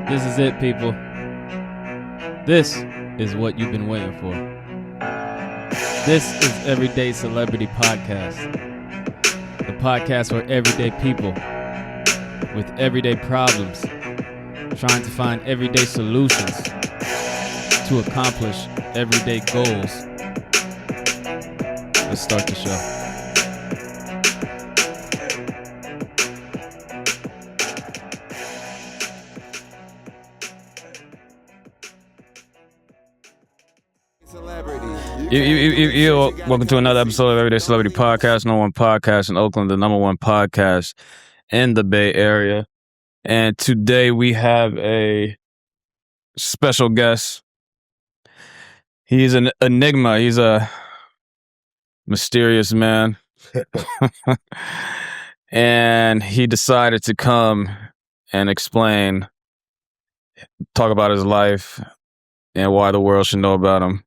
This is it, people. This is what you've been waiting for. This is Everyday Celebrity Podcast. The podcast for everyday people with everyday problems, trying to find everyday solutions to accomplish everyday goals. Let's start the show. Welcome to another episode of Everyday Celebrity Podcast, number one podcast in Oakland, the number one podcast in the Bay Area. And today we have a special guest. He's an enigma. He's a mysterious man. And he decided to come and talk about his life and why the world should know about him.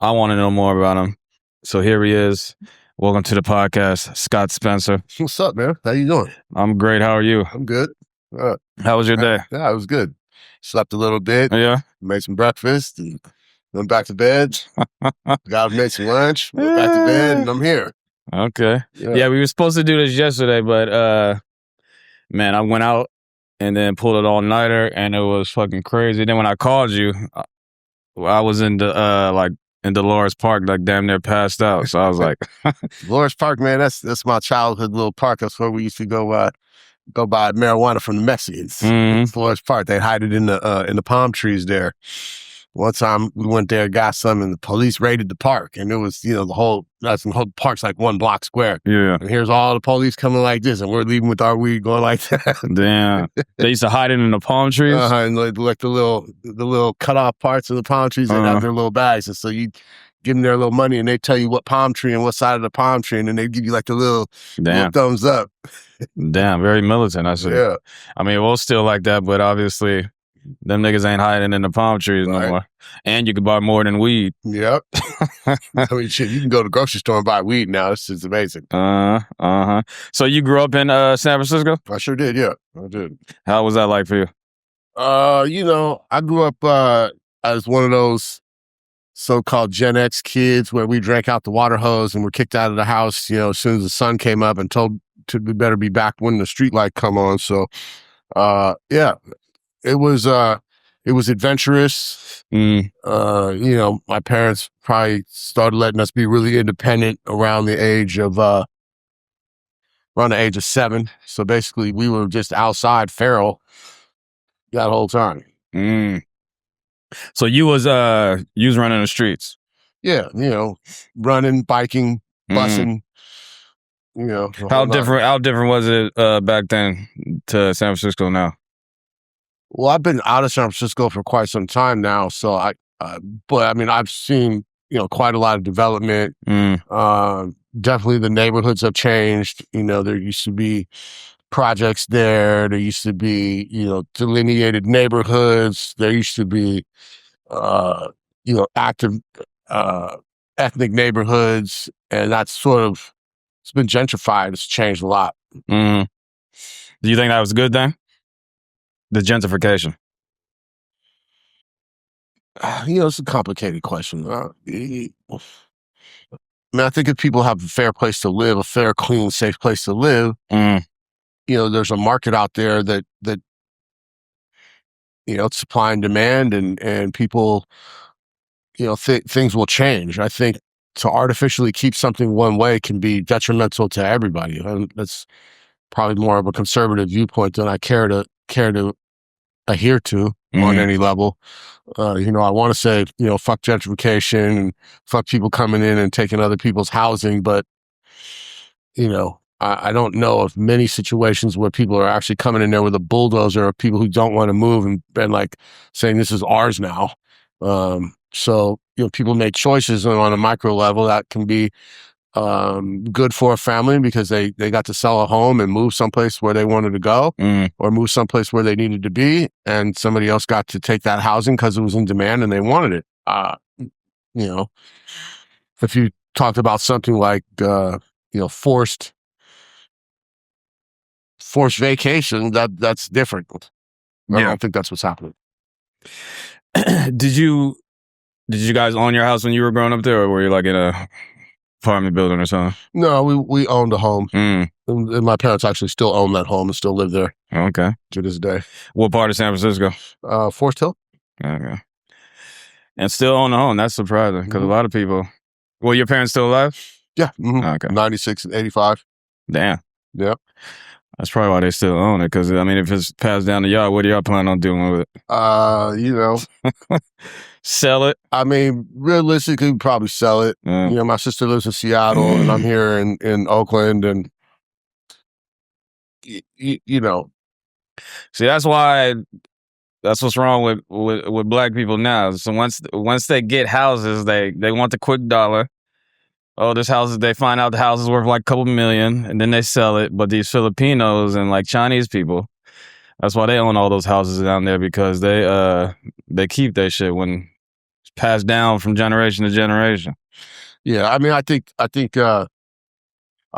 I want to know more about him. So here he is. Welcome to the podcast, Scott Spencer. What's up, man? How you doing? I'm great. How are you? I'm good. How was your day? Yeah, it was good. Slept a little bit. Yeah? Made some breakfast. And went back to bed. Made some lunch. Went back to bed, and I'm here. Okay. Yeah, we were supposed to do this yesterday, but man, I went out and then pulled it all-nighter, and it was fucking crazy. Then when I called you, I was in Dolores Park, like damn near passed out. So I was like, Dolores Park, man, that's my childhood little park. That's where we used to go buy marijuana from the Mexicans. Mm-hmm. Dolores Park. They'd hide it in the palm trees there. One time we went there, got some, and the police raided the park, and it was, the whole park's like 1 block square. Yeah. And here's all the police coming like this, and we're leaving with our weed going like that. Damn. They used to hide it in the palm trees? And like the little cut off parts of the palm trees, they have their little bags. And so you give them their little money, and they tell you what palm tree and what side of the palm tree, and then they give you like the little thumbs up. Damn, very militant, I see. Yeah. I mean, it was still like that, but obviously them niggas ain't hiding in the palm trees no more. And you can buy more than weed. Yep. I mean, shit, you can go to the grocery store and buy weed now. This is amazing. So you grew up in San Francisco? I sure did, yeah. I did. How was that like for you? I grew up as one of those so-called Gen X kids where we drank out the water hose and were kicked out of the house, as soon as the sun came up and told to be better be back when the street light come on. So, yeah. It was adventurous. My parents probably started letting us be really independent around the age of 7. So basically we were just outside feral that whole time. So you was running the streets? Yeah, running, biking, busing, How different was it back then to San Francisco now? Well, I've been out of San Francisco for quite some time now, so I've seen, quite a lot of development. Definitely the neighborhoods have changed. There used to be projects there. There used to be, delineated neighborhoods. There used to be, active ethnic neighborhoods, and that's it's been gentrified. It's changed a lot. Do you think that was a good thing? The gentrification? It's a complicated question. I think if people have a fair place to live, a fair, clean, safe place to live, there's a market out there that it's supply and demand, and people, things will change. I think to artificially keep something one way can be detrimental to everybody. And that's probably more of a conservative viewpoint than I care to adhere to on any level. I want to say, fuck gentrification and fuck people coming in and taking other people's housing, but I don't know of many situations where people are actually coming in there with a bulldozer, or people who don't want to move and like saying this is ours now. So people make choices on a micro level that can be good for a family because they got to sell a home and move someplace where they wanted to go, or move someplace where they needed to be, and somebody else got to take that housing because it was in demand and they wanted it. If you talked about something like forced vacation, that's different. I don't think that's what's happening. Did you guys own your house when you were growing up there, or were you like in a apartment building or something? No, we owned a home. Mm. And my parents actually still own that home and still live there. Okay. To this day. What part of San Francisco? Forest Hill. Okay. And still own a home. That's surprising because a lot of people. Well, your parents still alive? Yeah. Mm-hmm. Okay. 96 and 85. Damn. Yeah. That's probably why they still own it. Because I mean, if it's passed down the yard, what do y'all plan on doing with it? Sell it. I mean, realistically, we'd probably sell it. My sister lives in Seattle, and I'm here in Oakland, and See, that's what's wrong with black people now. So once they get houses, they want the quick dollar. Oh, this house, they find out the house is worth like a couple million, and then they sell it. But these Filipinos and like Chinese people, that's why they own all those houses down there, because they keep their shit when it's passed down from generation to generation. Yeah, I mean, I think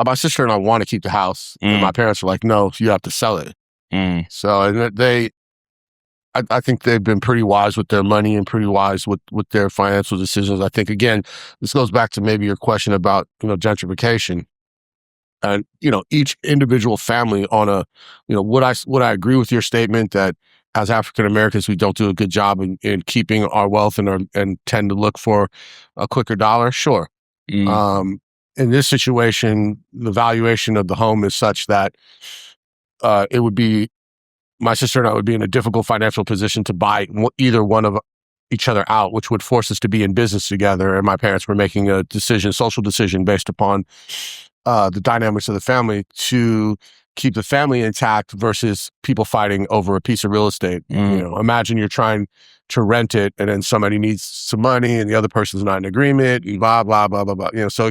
my sister and I want to keep the house, and my parents are like, no, you have to sell it. So, and I think they've been pretty wise with their money and pretty wise with their financial decisions. I think, again, this goes back to maybe your question about, gentrification. And, each individual family on would I agree with your statement that as African Americans, we don't do a good job in keeping our wealth and tend to look for a quicker dollar? Sure. In this situation, the valuation of the home is such that it would be, my sister and I would be in a difficult financial position to buy either one of each other out, which would force us to be in business together. And my parents were making a social decision based upon the dynamics of the family to keep the family intact versus people fighting over a piece of real estate. Imagine you're trying to rent it and then somebody needs some money and the other person's not in agreement and blah, blah, blah, blah, blah. So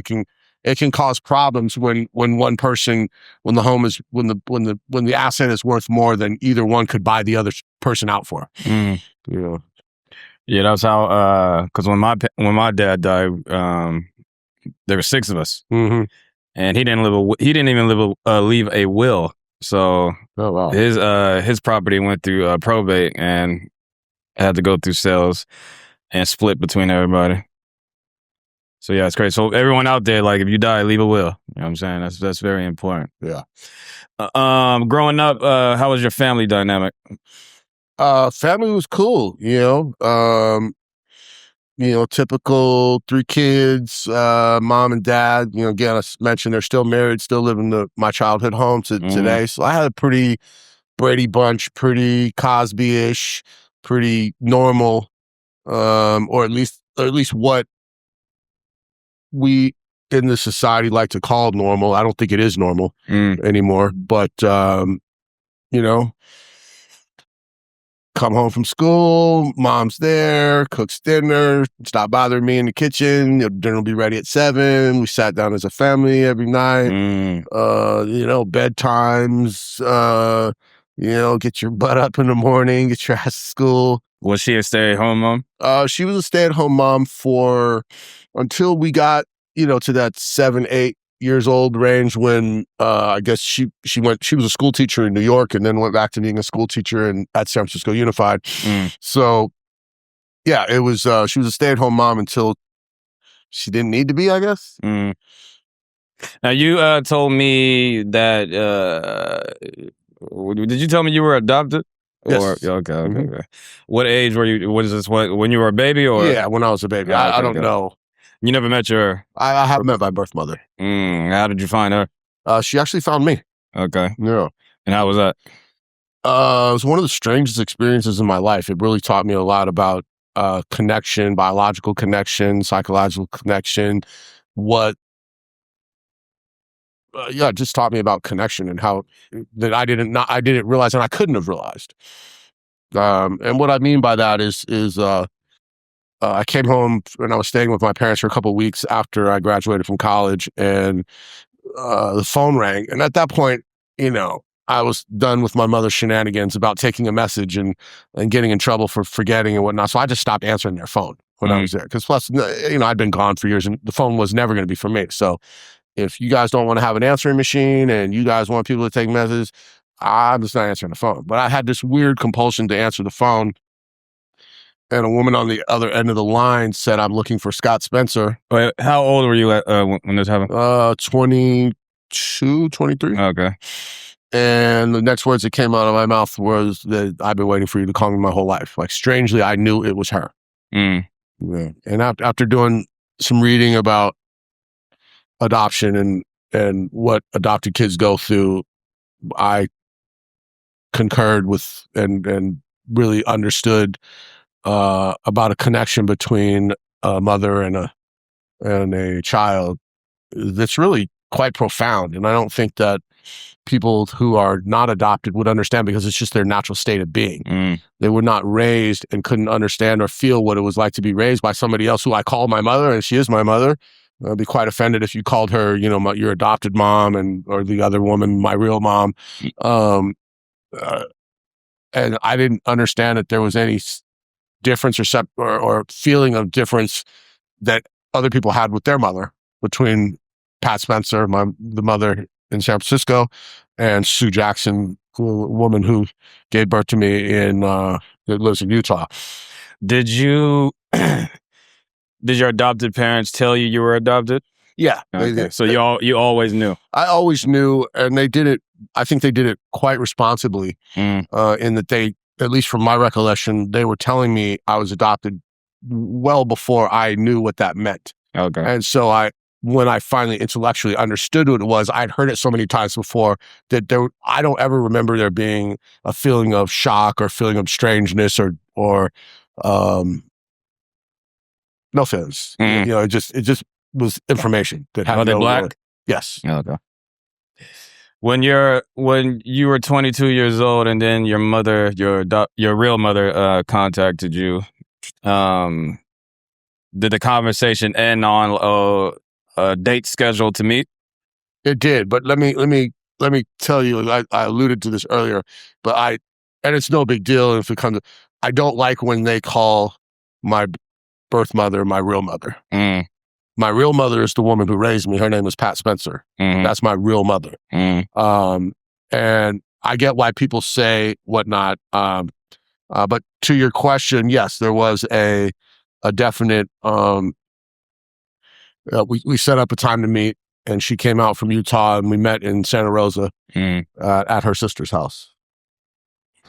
it can cause problems when one person, when the asset is worth more than either one could buy the other person out for. Yeah, that's how. Because when my dad died, there were 6 of us, and he didn't even leave a will. So his property went through probate and had to go through sales and split between everybody. So yeah, it's great. So everyone out there, like if you die, leave a will. You know what I'm saying? That's very important. Yeah. Growing up, how was your family dynamic? Family was cool, typical 3 kids, mom and dad, again, I mentioned they're still married, still living my childhood home today. So I had a pretty Brady Bunch, pretty Cosby-ish, pretty normal, or at least what we in the society like to call normal. I don't think it is normal anymore, but, come home from school, mom's there, cooks dinner, stop bothering me in the kitchen, dinner will be ready at 7. We sat down as a family every night, bedtimes, get your butt up in the morning, get your ass to school. Was she a stay-at-home mom? She was a stay-at-home mom until we got, to that 7, 8 years old range when I guess she was a school teacher in New York and then went back to being a school teacher at San Francisco Unified. So yeah, it was she was a stay-at-home mom until she didn't need to be, I guess. Now you told me that did you tell me you were adopted? Yes. Okay. What age were you? What is this? When you were a baby, or? Yeah, when I was a baby. I don't know. You never met your... I have met my birth mother. How did you find her? She actually found me. Okay. Yeah. And how was that? It was one of the strangest experiences in my life. It really taught me a lot about connection, biological connection, psychological connection. It just taught me about connection and how that I didn't realize and I couldn't have realized. And what I mean by that is I came home and I was staying with my parents for a couple of weeks after I graduated from college, and the phone rang. And at that point, I was done with my mother's shenanigans about taking a message and getting in trouble for forgetting and whatnot. So I just stopped answering their phone when I was there. Because plus, I'd been gone for years and the phone was never going to be for me. So if you guys don't want to have an answering machine and you guys want people to take messages, I'm just not answering the phone. But I had this weird compulsion to answer the phone. And a woman on the other end of the line said, "I'm looking for Scott Spencer." Wait, how old were you at when this happened? 22, 23. Okay. And the next words that came out of my mouth was that I've been waiting for you to call me my whole life. Like, strangely, I knew it was her. Mm. Yeah. And after doing some reading about adoption and what adopted kids go through, I concurred with and really understood about a connection between a mother and a child that's really quite profound. And I don't think that people who are not adopted would understand, because it's just their natural state of being. Mm. They were not raised and couldn't understand or feel what it was like to be raised by somebody else who I call my mother, and she is my mother. I'd be quite offended if you called her, your adopted mom, or the other woman, my real mom. And I didn't understand that there was any difference or feeling of difference that other people had with their mother, between Pat Spencer, the mother in San Francisco, and Sue Jackson, a woman who gave birth to me that lives in Utah. Did your adopted parents tell you were adopted? Yeah. Okay. So you always knew. I always knew, and they did it. I think they did it quite responsibly, in that they, at least from my recollection, they were telling me I was adopted well before I knew what that meant. Okay. And so when I finally intellectually understood what it was, I'd heard it so many times before that I don't ever remember there being a feeling of shock or feeling of strangeness or no feelings. It just was information that had. Are they black? Yes. Okay. When you were 22 years old, and then your mother, your real mother, contacted you, did the conversation end on a date scheduled to meet? It did, but let me tell you. I alluded to this earlier, and it's no big deal if it comes. I don't like when they call my birth mother my real mother. Mm. My real mother is the woman who raised me. Her name is Pat Spencer. Mm. That's my real mother. Mm. And I get why people say whatnot. But to your question, yes, there was a definite. We set up a time to meet, and she came out from Utah, and we met in Santa Rosa at her sister's house.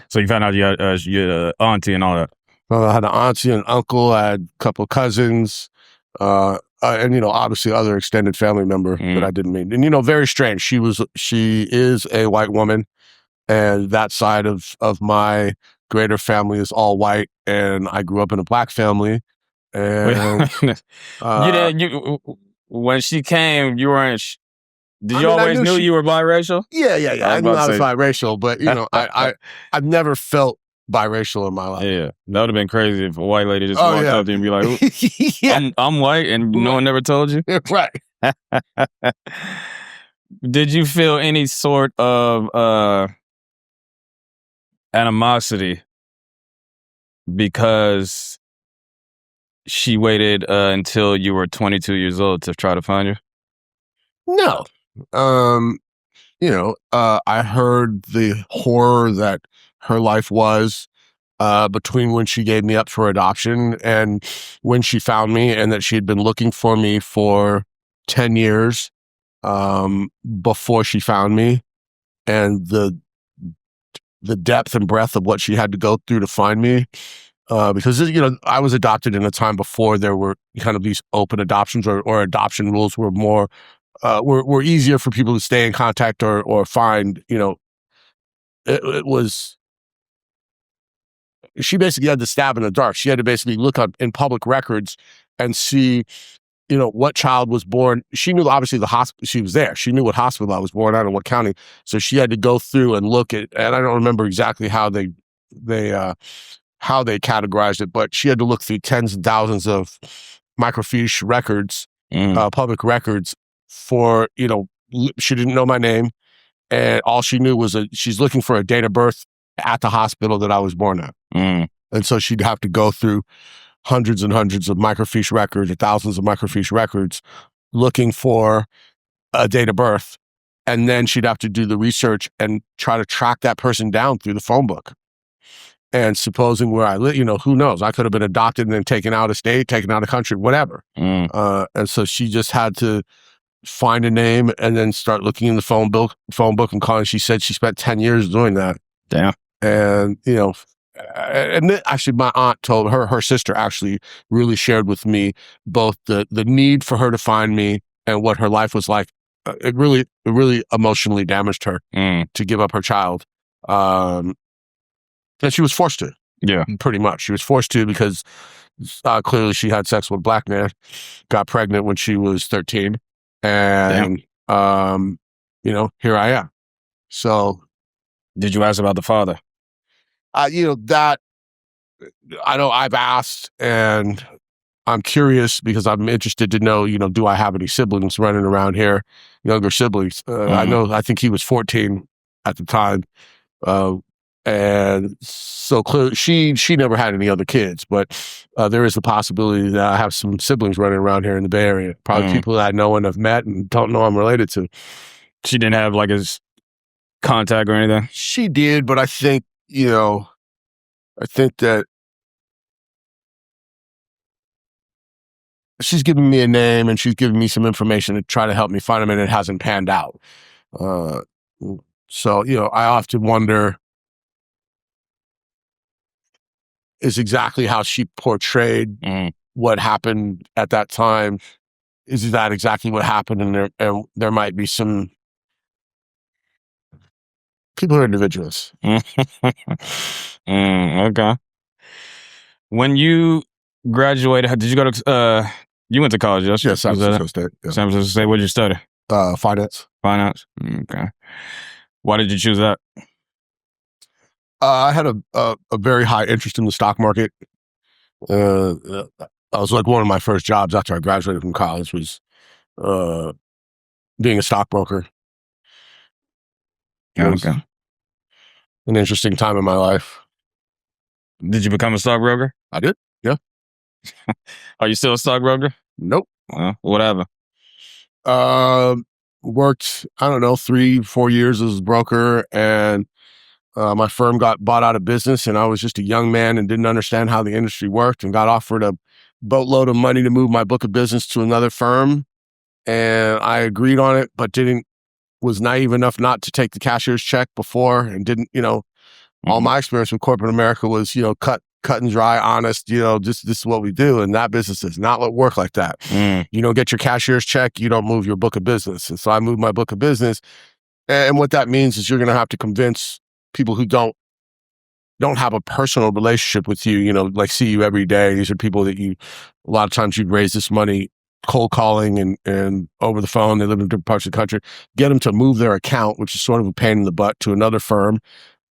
So you found out you had an auntie and all that. Well, I had an auntie and uncle. I had a couple of cousins. And obviously other extended family member that I didn't meet. And very strange. She is a white woman, and that side of my greater family is all white. And I grew up in a black family. And when she came, you weren't. Did you always knew you were biracial? Yeah. I knew I was biracial, but I've never felt biracial in my life. Yeah, that would have been crazy if a white lady just walked up to you and be like, I'm white, and no one never told you? Right. Did you feel any sort of animosity because she waited until you were 22 years old to try to find you? No. I heard the horror that her life was between when she gave me up for adoption and when she found me, and that she had been looking for me for 10 years before she found me, and the depth and breadth of what she had to go through to find me. Because, I was adopted in a time before there were kind of these open adoptions or adoption rules were more, were easier for people to stay in contact or find. It was, she basically had to stab in the dark. She had to basically look up in public records and see, what child was born. She knew obviously the hospital, she was there. She knew what hospital I was born at and what county. So she had to go through and look at, and I don't remember exactly how they categorized it, but she had to look through tens and thousands of microfiche records, public records for, she didn't know my name. And all she knew was she's looking for a date of birth at the hospital that I was born at. And so she'd have to go through hundreds and hundreds of microfiche records or thousands of microfiche records looking for a date of birth And then she'd have to do the research and try to track that person down through the phone book. And supposing where I live, who knows? I could have been adopted and then taken out of state, taken out of country, whatever. And so she just had to find a name and then start looking in the phone book and calling. She said she spent 10 years doing that. Damn. And, and actually my aunt told her sister actually really shared with me both the need for her to find me and what her life was like. It really emotionally damaged her to give up her child. And she was forced to. Yeah. Pretty much. She was forced to because clearly she had sex with a black man, got pregnant when she was 13. And, here I am. So. Did you ask about the father? That, I know I've asked and I'm curious because I'm interested to know, do I have any siblings running around here, younger siblings? I think he was 14 at the time. And so clearly she never had any other kids, but there is the possibility that I have some siblings running around here in the Bay Area. Probably people that I know and have met and don't know I'm related to. She didn't have like his contact or anything? She did, but I think, that she's giving me a name and she's giving me some information to try to help me find him, and it hasn't panned out. So, I often wonder, is exactly how she portrayed what happened at that time. Is that exactly what happened? And there might be some people who are individuals. Okay. When you graduated, did you go to, you went to college, yes? Yeah, San Francisco State. Yeah. San Francisco State, what did you study? Finance. Finance? Okay. Why did you choose that? I had a very high interest in the stock market. I was like one of my first jobs after I graduated from college was being a stockbroker. Okay. An interesting time in my life. Did you become a stockbroker? I did. Yeah. Are you still a stockbroker? Nope. Well, whatever. Worked, 3-4 years as a broker, and my firm got bought out of business, and I was just a young man and didn't understand how the industry worked, and got offered a boatload of money to move my book of business to another firm. And I agreed on it, but was naive enough not to take the cashier's check before, and didn't, all my experience with corporate America was, cut and dry, honest, this is what we do. And that business does not work like that. You don't get your cashier's check, you don't move your book of business. And so I moved my book of business. And what that means is you're going to have to convince people who don't have a personal relationship with you, like see you every day. These are people that a lot of times you'd raise this money cold calling and over the phone. They live in different parts of the country. Get them to move their account, which is sort of a pain in the butt, to another firm.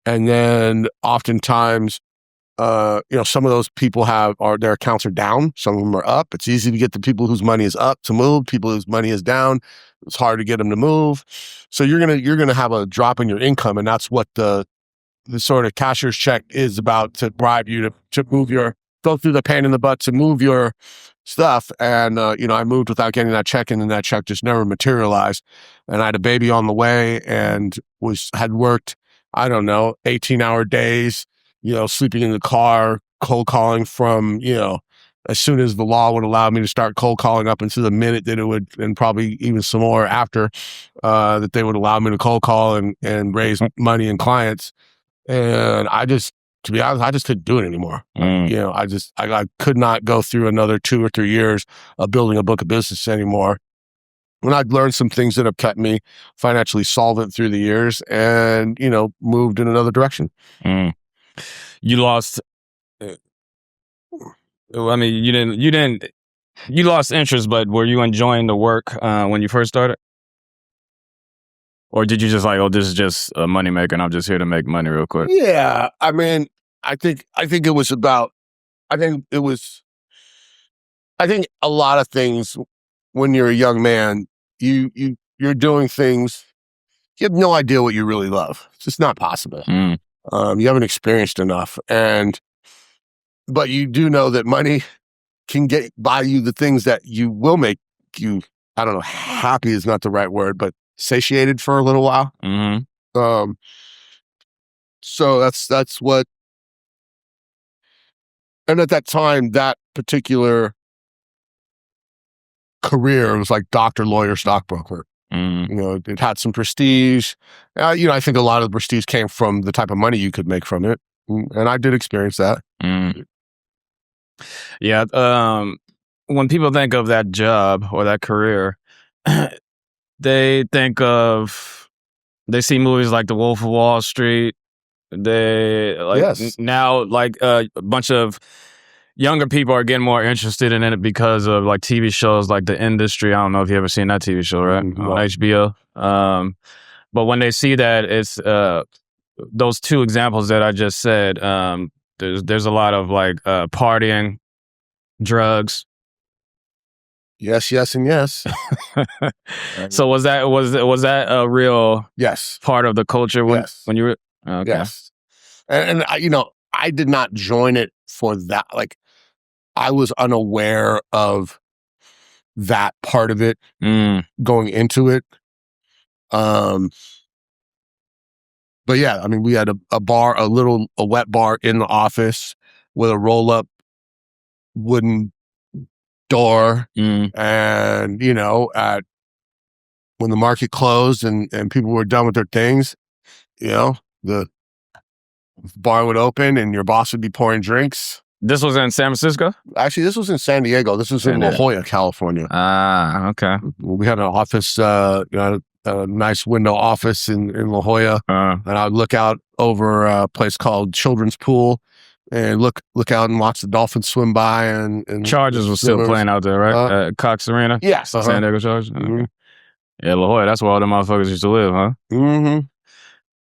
And then oftentimes, some of those people their accounts are down. Some of them are up. It's easy to get the people whose money is up to move. People whose money is down, it's hard to get them to move. So you're gonna have a drop in your income, and that's what the sort of cashier's check is about, to bribe you to move go through the pain in the butt to move your stuff. And I moved without getting that check, and then that check just never materialized. And I had a baby on the way, and had worked 18-hour days, sleeping in the car, cold calling from, as soon as the law would allow me to start cold calling up into the minute that it would, and probably even some more after, that they would allow me to cold call and raise money and clients. And to be honest, I just couldn't do it anymore. I could not go through another 2 or 3 years of building a book of business anymore. And I'd learned some things that have kept me financially solvent through the years, and, moved in another direction. You lost, you lost interest, but were you enjoying the work when you first started? Or did you just like, this is just a moneymaker and I'm just here to make money real quick? Yeah. I think it was about, I think a lot of things when you're a young man, you're doing things, you have no idea what you really love. It's just not possible. You haven't experienced enough. But you do know that money can buy you the things that you will make you, happy is not the right word, but satiated for a little while. Mm-hmm. So that's what. And at that time, that particular career was like doctor, lawyer, stockbroker. Mm-hmm. You know, it had some prestige. You know, I think a lot of the prestige came from the type of money you could make from it, and I did experience that. Mm. Yeah. When people think of that job or that career, they think of, they see movies like The Wolf of Wall Street. They like Yes. now, like a bunch of younger people are getting more interested in it because of like TV shows like The Industry. I don't know if you ever seen that TV show, right? No. On HBO. But when they see that, it's those two examples that I just said. There's a lot of like partying, drugs. Yes, yes, and yes. So was that a real Yes. part of the culture when Yes. when you were? Okay. Yes. And I, you know, I did not join it for that. Like, I was unaware of that part of it going into it. But yeah, I mean, we had a bar, a wet bar in the office with a roll up wooden door. And, you know, when the market closed and people were done with their things, you know, the bar would open and your boss would be pouring drinks. This was in San Francisco? Actually, this was in San Diego. This was in La Jolla, California. Ah, okay. We had an office, you know, a nice window office in La Jolla. And I would look out over a place called Children's Pool and look out and watch the dolphins swim by. And Chargers was still playing out there, right? At Cox Arena? Yes. San Diego Chargers? Mm-hmm. Okay. Yeah, La Jolla, that's where all the motherfuckers used to live, huh? Mm-hmm.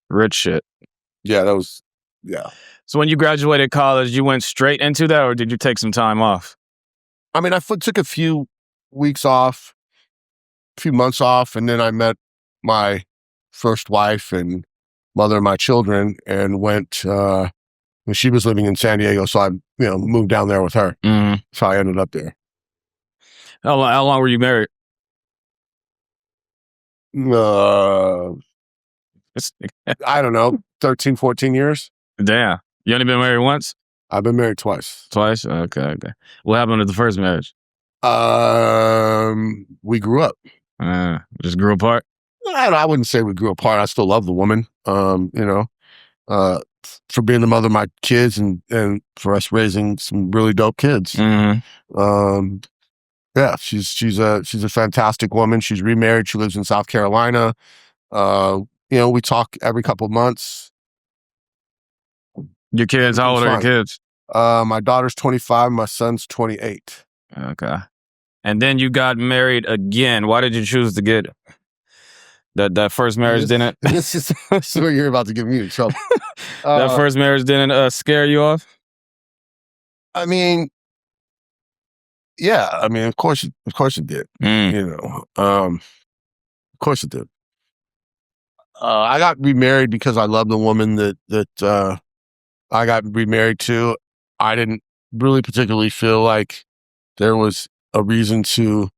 Rich shit. Yeah, that was, yeah. So when you graduated college, you went straight into that, or did you take some time off? I mean, I took a few weeks off, a few months off, and then I met my first wife and mother of my children and went, she was living in San Diego, so I, you know, moved down there with her. Mm-hmm. So I ended up there. How long were you married? I don't know, 13, 14 years. Damn. You only been married once? I've been married twice. Twice? Okay. What happened at the first marriage? We grew up. Just grew apart? I wouldn't say we grew apart. I still love the woman, you know, for being the mother of my kids and for us raising some really dope kids. Mm-hmm. Yeah, she's a fantastic woman. She's remarried. She lives in South Carolina. You know, we talk every couple of months. Your kids, how old are your kids? My daughter's 25, my son's 28. Okay. And then you got married again. Why did you choose to get that first marriage didn't? This is where you're about to get me in trouble. That first marriage didn't scare you off? I mean, yeah. I mean, of course it did. You know, of course it did. I got remarried because I love the woman that I got remarried to. I didn't really particularly feel like there was a reason to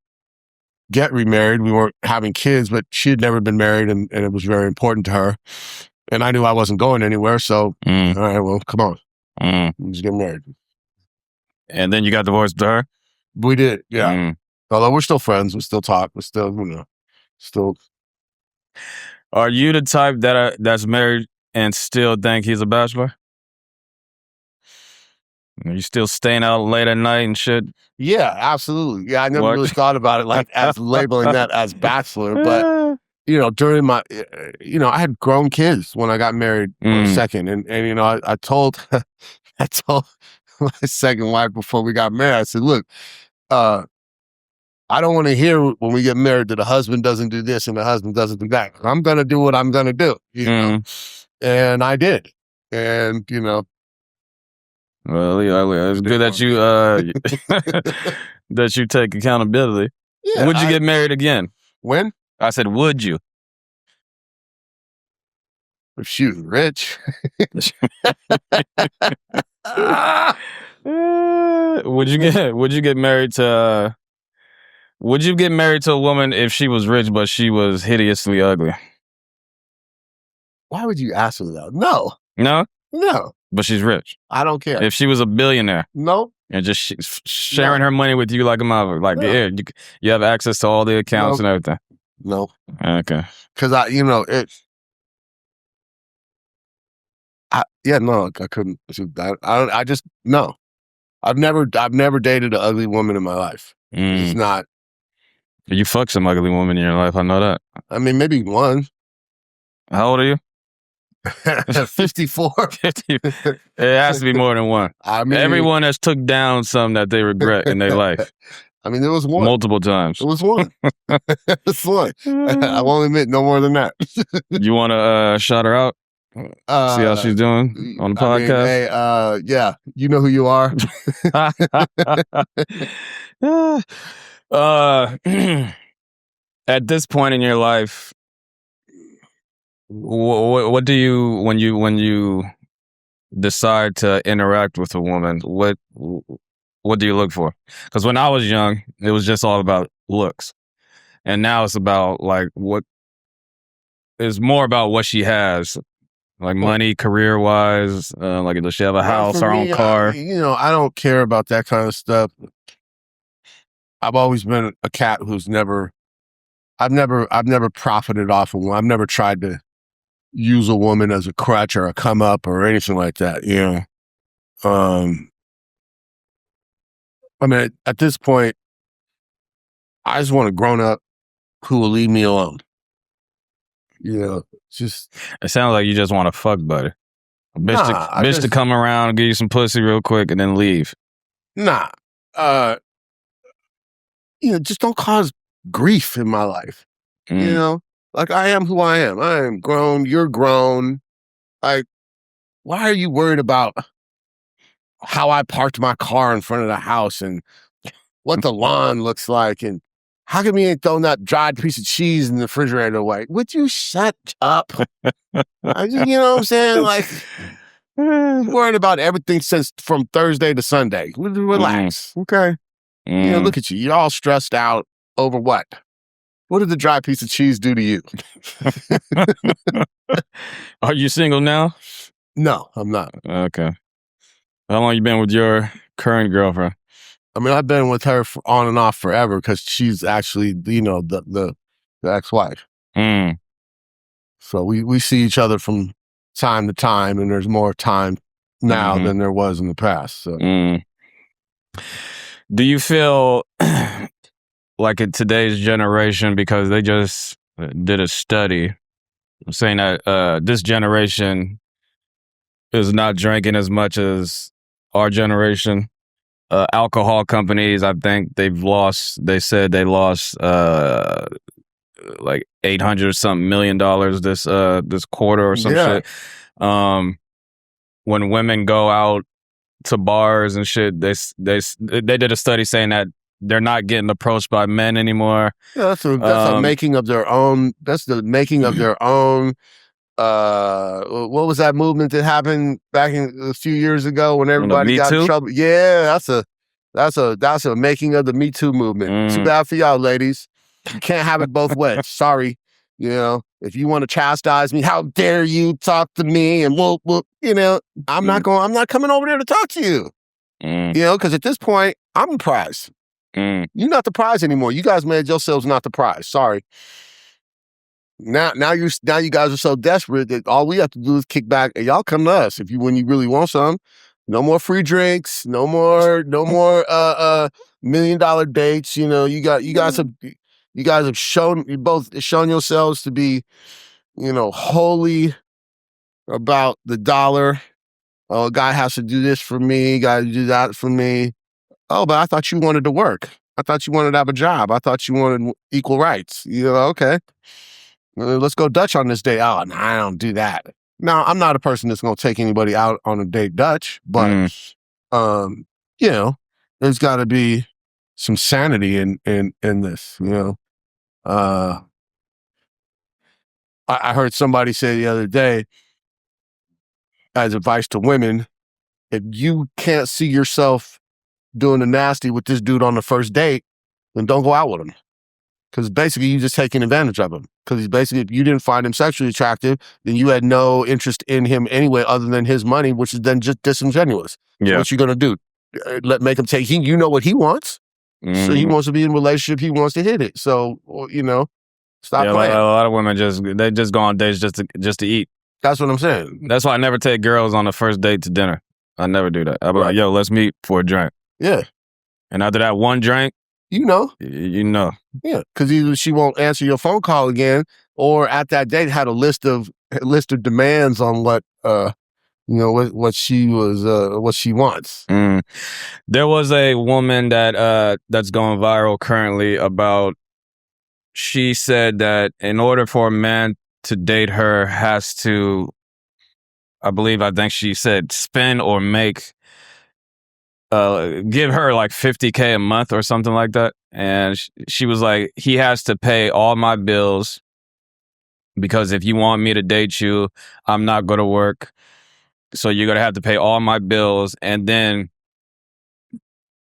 get remarried. We weren't having kids, but she had never been married, and it was very important to her. And I knew I wasn't going anywhere, so all right, well, come on, let's get married. And then you got divorced to her? We did, yeah. Although we're still friends, we still talk, we're still, you know, still. Are you the type that's married and still think he's a bachelor? Are you still staying out late at night and shit? Yeah, absolutely. Yeah, I never really thought about it like as labeling that as bachelor, but you know, during my, you know, I had grown kids when I got married on a second, and you know, I told my second wife before we got married, I said, look, I don't want to hear when we get married that the husband doesn't do this and the husband doesn't do that. I'm going to do what I'm going to do, you know? And I did. And, you know. Well, it's good that you that you take accountability. Yeah, would you get married again? When? I said, would you? If she was rich. Would you get married to Would you get married to a woman if she was rich but she was hideously ugly? Why would you ask me that? No. No? No. But she's rich. I don't care. If she was a billionaire. No. And just sharing her money with you like a mother. Like, yeah, you have access to all the accounts and everything. No. Okay. Because I couldn't. I just, no. I've never dated an ugly woman in my life. It's not. You fucked some ugly woman in your life. I know that. I mean, maybe one. How old are you? 54. 50. It has to be more than one. I mean, everyone has took down some that they regret in their life. I mean, there was one. Multiple times. It was one. It was one. I won't admit no more than that. You want to shout her out? See how she's doing on the podcast? I mean, hey, yeah, you know who you are. At this point in your life, what do you when you decide to interact with a woman? What do you look for? Because when I was young, it was just all about looks, and now it's about like what is more about what she has. Like money, career-wise, like does she have a house, her own car? I don't care about that kind of stuff. I've always been a cat who's I've never profited off of one. I've never tried to use a woman as a crutch or a come up or anything like that. I mean, at this point, I just want a grown up who will leave me alone. Just it sounds like you just want to fuck, buddy. A bitch to come around and give you some pussy real quick and then leave. Nah. Just don't cause grief in my life. Like I am who I am. I am grown. You're grown. Like, why are you worried about how I parked my car in front of the house and what the lawn looks like and how come you ain't throwing that dried piece of cheese in the refrigerator away? Would you shut up? You know what I'm saying? Like, worried about everything from Thursday to Sunday. Relax, okay? Look at you. You're all stressed out over what? What did the dry piece of cheese do to you? Are you single now? No, I'm not. Okay. How long you been with your current girlfriend? I mean, I've been with her on and off forever because she's actually, the ex-wife. So we see each other from time to time, and there's more time now than there was in the past. So. Do you feel like in today's generation, because they just did a study saying that this generation is not drinking as much as our generation? Alcohol companies, I think they said they lost like $800 million this quarter or some shit. When women go out to bars and shit, they did a study saying that they're not getting approached by men anymore. Yeah, that's a making of their own. That's the making of their own. What was that movement that happened back a few years ago when everybody got in trouble? Yeah, that's a making of the Me Too movement. Too bad for y'all, ladies. You can't have it both ways. Sorry. If you want to chastise me, how dare you talk to me? And I'm not coming over there to talk to you. Because at this point, I'm the prize. You're not the prize anymore. You guys made yourselves not the prize. Sorry. Now you guys are so desperate that all we have to do is kick back and y'all come to us when you really want some. No more free drinks. No more $1 million dates. You guys have shown yourselves to be, wholly about the dollar. Oh, a guy has to do this for me. Got to do that for me. Oh, but I thought you wanted to work. I thought you wanted to have a job. I thought you wanted equal rights. Okay. Let's go Dutch on this date. Oh, no, I don't do that. Now, I'm not a person that's going to take anybody out on a date Dutch, but, there's got to be some sanity in this, I heard somebody say the other day, as advice to women, if you can't see yourself doing the nasty with this dude on the first date, then don't go out with him. Because basically you're just taking advantage of him. Because basically, if you didn't find him sexually attractive, then you had no interest in him anyway, other than his money, which is then just disingenuous. Yeah. So what you gonna do? Make him take? You know what he wants. So he wants to be in a relationship. He wants to hit it. So stop playing. A lot of women just go on dates just to eat. That's what I'm saying. That's why I never take girls on the first date to dinner. I never do that. I'll be like, yo, let's meet for a drink. Yeah. And after that one drink, you know. Yeah, because either she won't answer your phone call again, or at that date had a list of demands on what what she wants. There was a woman that's going viral currently about. She said that in order for a man to date her, has to, I think she said, spend or make. Give her like $50K a month or something like that. And she was like, he has to pay all my bills because if you want me to date you, I'm not going to work. So you're going to have to pay all my bills. And then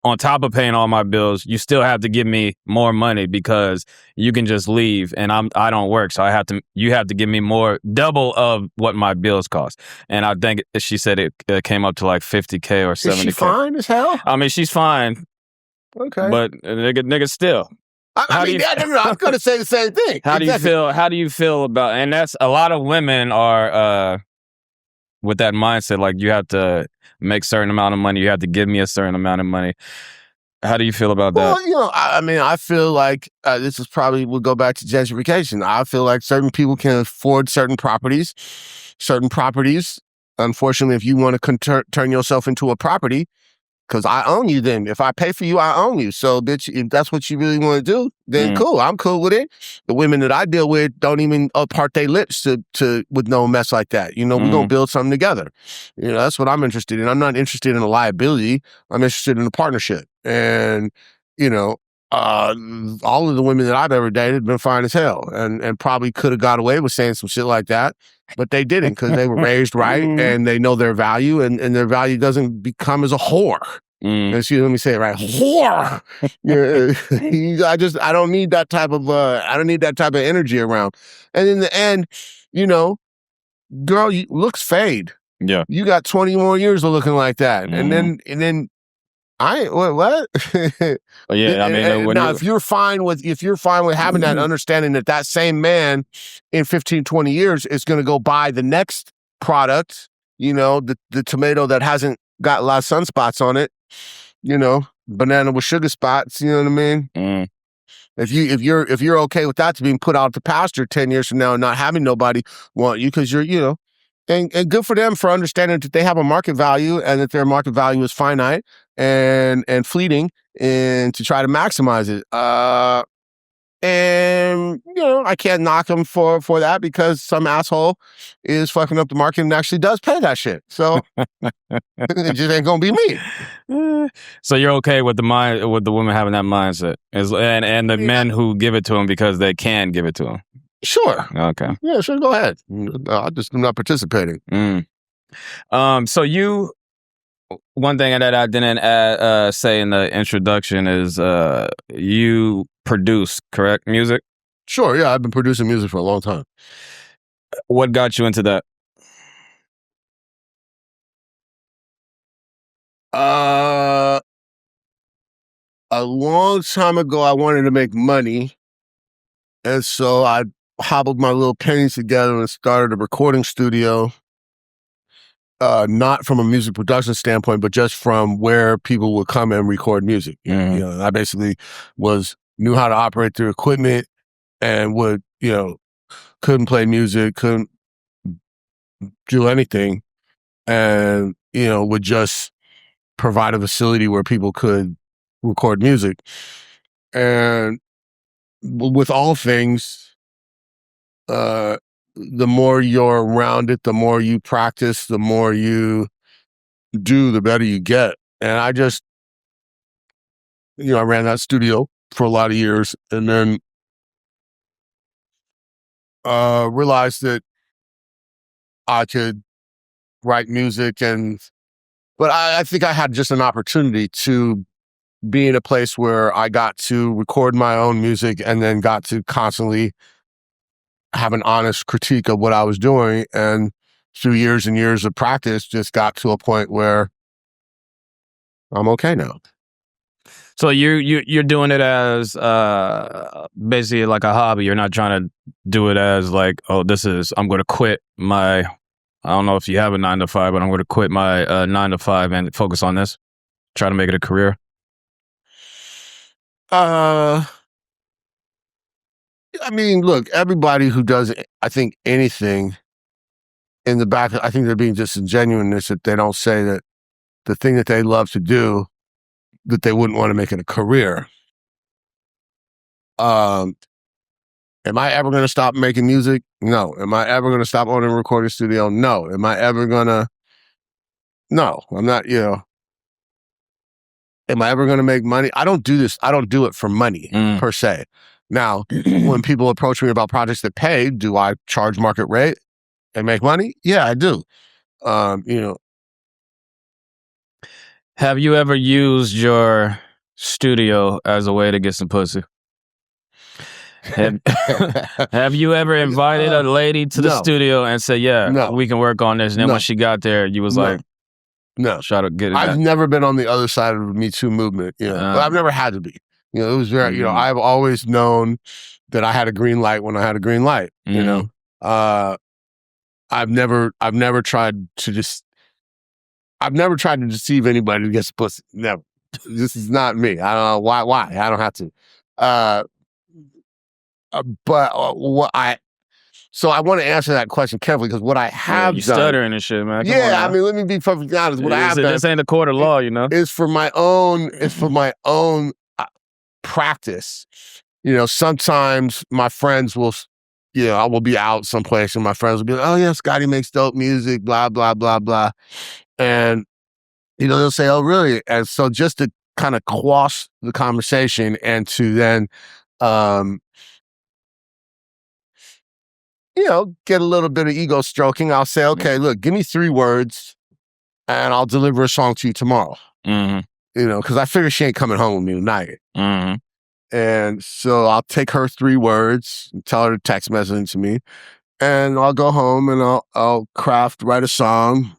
on top of paying all my bills, you still have to give me more money because you can just leave and I don't work. So you have to give me more, double of what my bills cost. And I think she said it came up to like $50K or $70K. Is she fine as hell? I mean, she's fine. Okay. But nigga still. I mean, I'm going to say the same thing. How do you feel about, and that's a lot of women are, with that mindset, like you have to make certain amount of money, you have to give me a certain amount of money. How do you feel about that? Well, I feel like this is probably, we'll go back to gentrification. I feel like certain people can afford certain properties. Unfortunately, if you want to turn yourself into a property, because I own you then. If I pay for you, I own you. So, bitch, if that's what you really want to do, then cool. I'm cool with it. The women that I deal with don't even part their lips to with no mess like that. We're going to build something together. That's what I'm interested in. I'm not interested in a liability. I'm interested in a partnership. And, all of the women that I've ever dated have been fine as hell and probably could have got away with saying some shit like that. But they didn't because they were raised right and they know their value and their value doesn't become as a whore. Let me say it right. Whore. I don't need that type of energy around. And in the end, girl, looks fade. Yeah. You got 20 more years of looking like that. And then what? Yeah, I mean, now if you're fine with having that understanding that same man in 15, 20 years is going to go buy the next product, the tomato that hasn't got a lot of sunspots on it, banana with sugar spots, you know what I mean? If you're okay with that to being put out to pasture 10 years from now and not having nobody want you because you're, and good for them for understanding that they have a market value and that their market value is finite and fleeting and to try to maximize it. And I can't knock them for that because some asshole is fucking up the market and actually does pay that shit. So it just ain't gonna be me. So you're okay with the woman having that mindset, and the men who give it to them because they can give it to them. Sure. Okay. Yeah, sure. Go ahead. I'm not participating. So one thing that I didn't say in the introduction is you produce, correct, music? Sure. Yeah, I've been producing music for a long time. What got you into that? A long time ago, I wanted to make money, and so I hobbled my little pennies together and started a recording studio. Not from a music production standpoint, but just from where people would come and record music. I basically knew how to operate their equipment and couldn't play music, couldn't do anything, and would just provide a facility where people could record music. And with all things, the more you're around it, the more you practice, the more you do, the better you get. And I just, I ran that studio for a lot of years and then realized that I could write music but I think I had just an opportunity to be in a place where I got to record my own music and then got to constantly have an honest critique of what I was doing. And through years and years of practice, just got to a point where I'm okay now. So you're doing it as basically like a hobby. You're not trying to do it as like, oh, I'm going to quit my, I don't know if you have a 9 to 5, but I'm going to quit my 9 to 5 and focus on this. Try to make it a career. I mean, look, everybody who does, I think, anything in the back, I think they're being disingenuous if they don't say that the thing that they love to do, that they wouldn't want to make it a career. Am I ever going to stop making music? No. Am I ever going to stop owning a recording studio? No. Am I ever going to? No, I'm not, am I ever going to make money? I don't do this. I don't do it for money per se. Now, when people approach me about projects that pay, do I charge market rate and make money? Yeah, I do. Have you ever used your studio as a way to get some pussy? Have you ever invited a lady to the studio and said, yeah, we can work on this? And then when she got there, you was like, no, try to get it. I've never been on the other side of the Me Too movement. But I've never had to be. It was very, I've always known that I had a green light when I had a green light. I've never tried to deceive anybody to get some pussy. Never. This is not me. I don't know why. I don't have to. So I want to answer that question carefully, because what I have you done, stuttering and shit, man. Come on, I mean, let me be perfectly honest. What I have done, this ain't a court of law, is for my own. It's for my own practice. Sometimes my friends will, I will be out someplace and my friends will be like, oh yeah, Scotty makes dope music, blah blah blah blah, and they'll say, oh really? And so just to kind of quash the conversation and to then, get a little bit of ego stroking, I'll say, okay, look, give me 3 words and I'll deliver a song to you tomorrow. Because I figure she ain't coming home with me tonight. And so I'll take her 3 words and tell her to text message to me, and I'll go home and I'll write a song,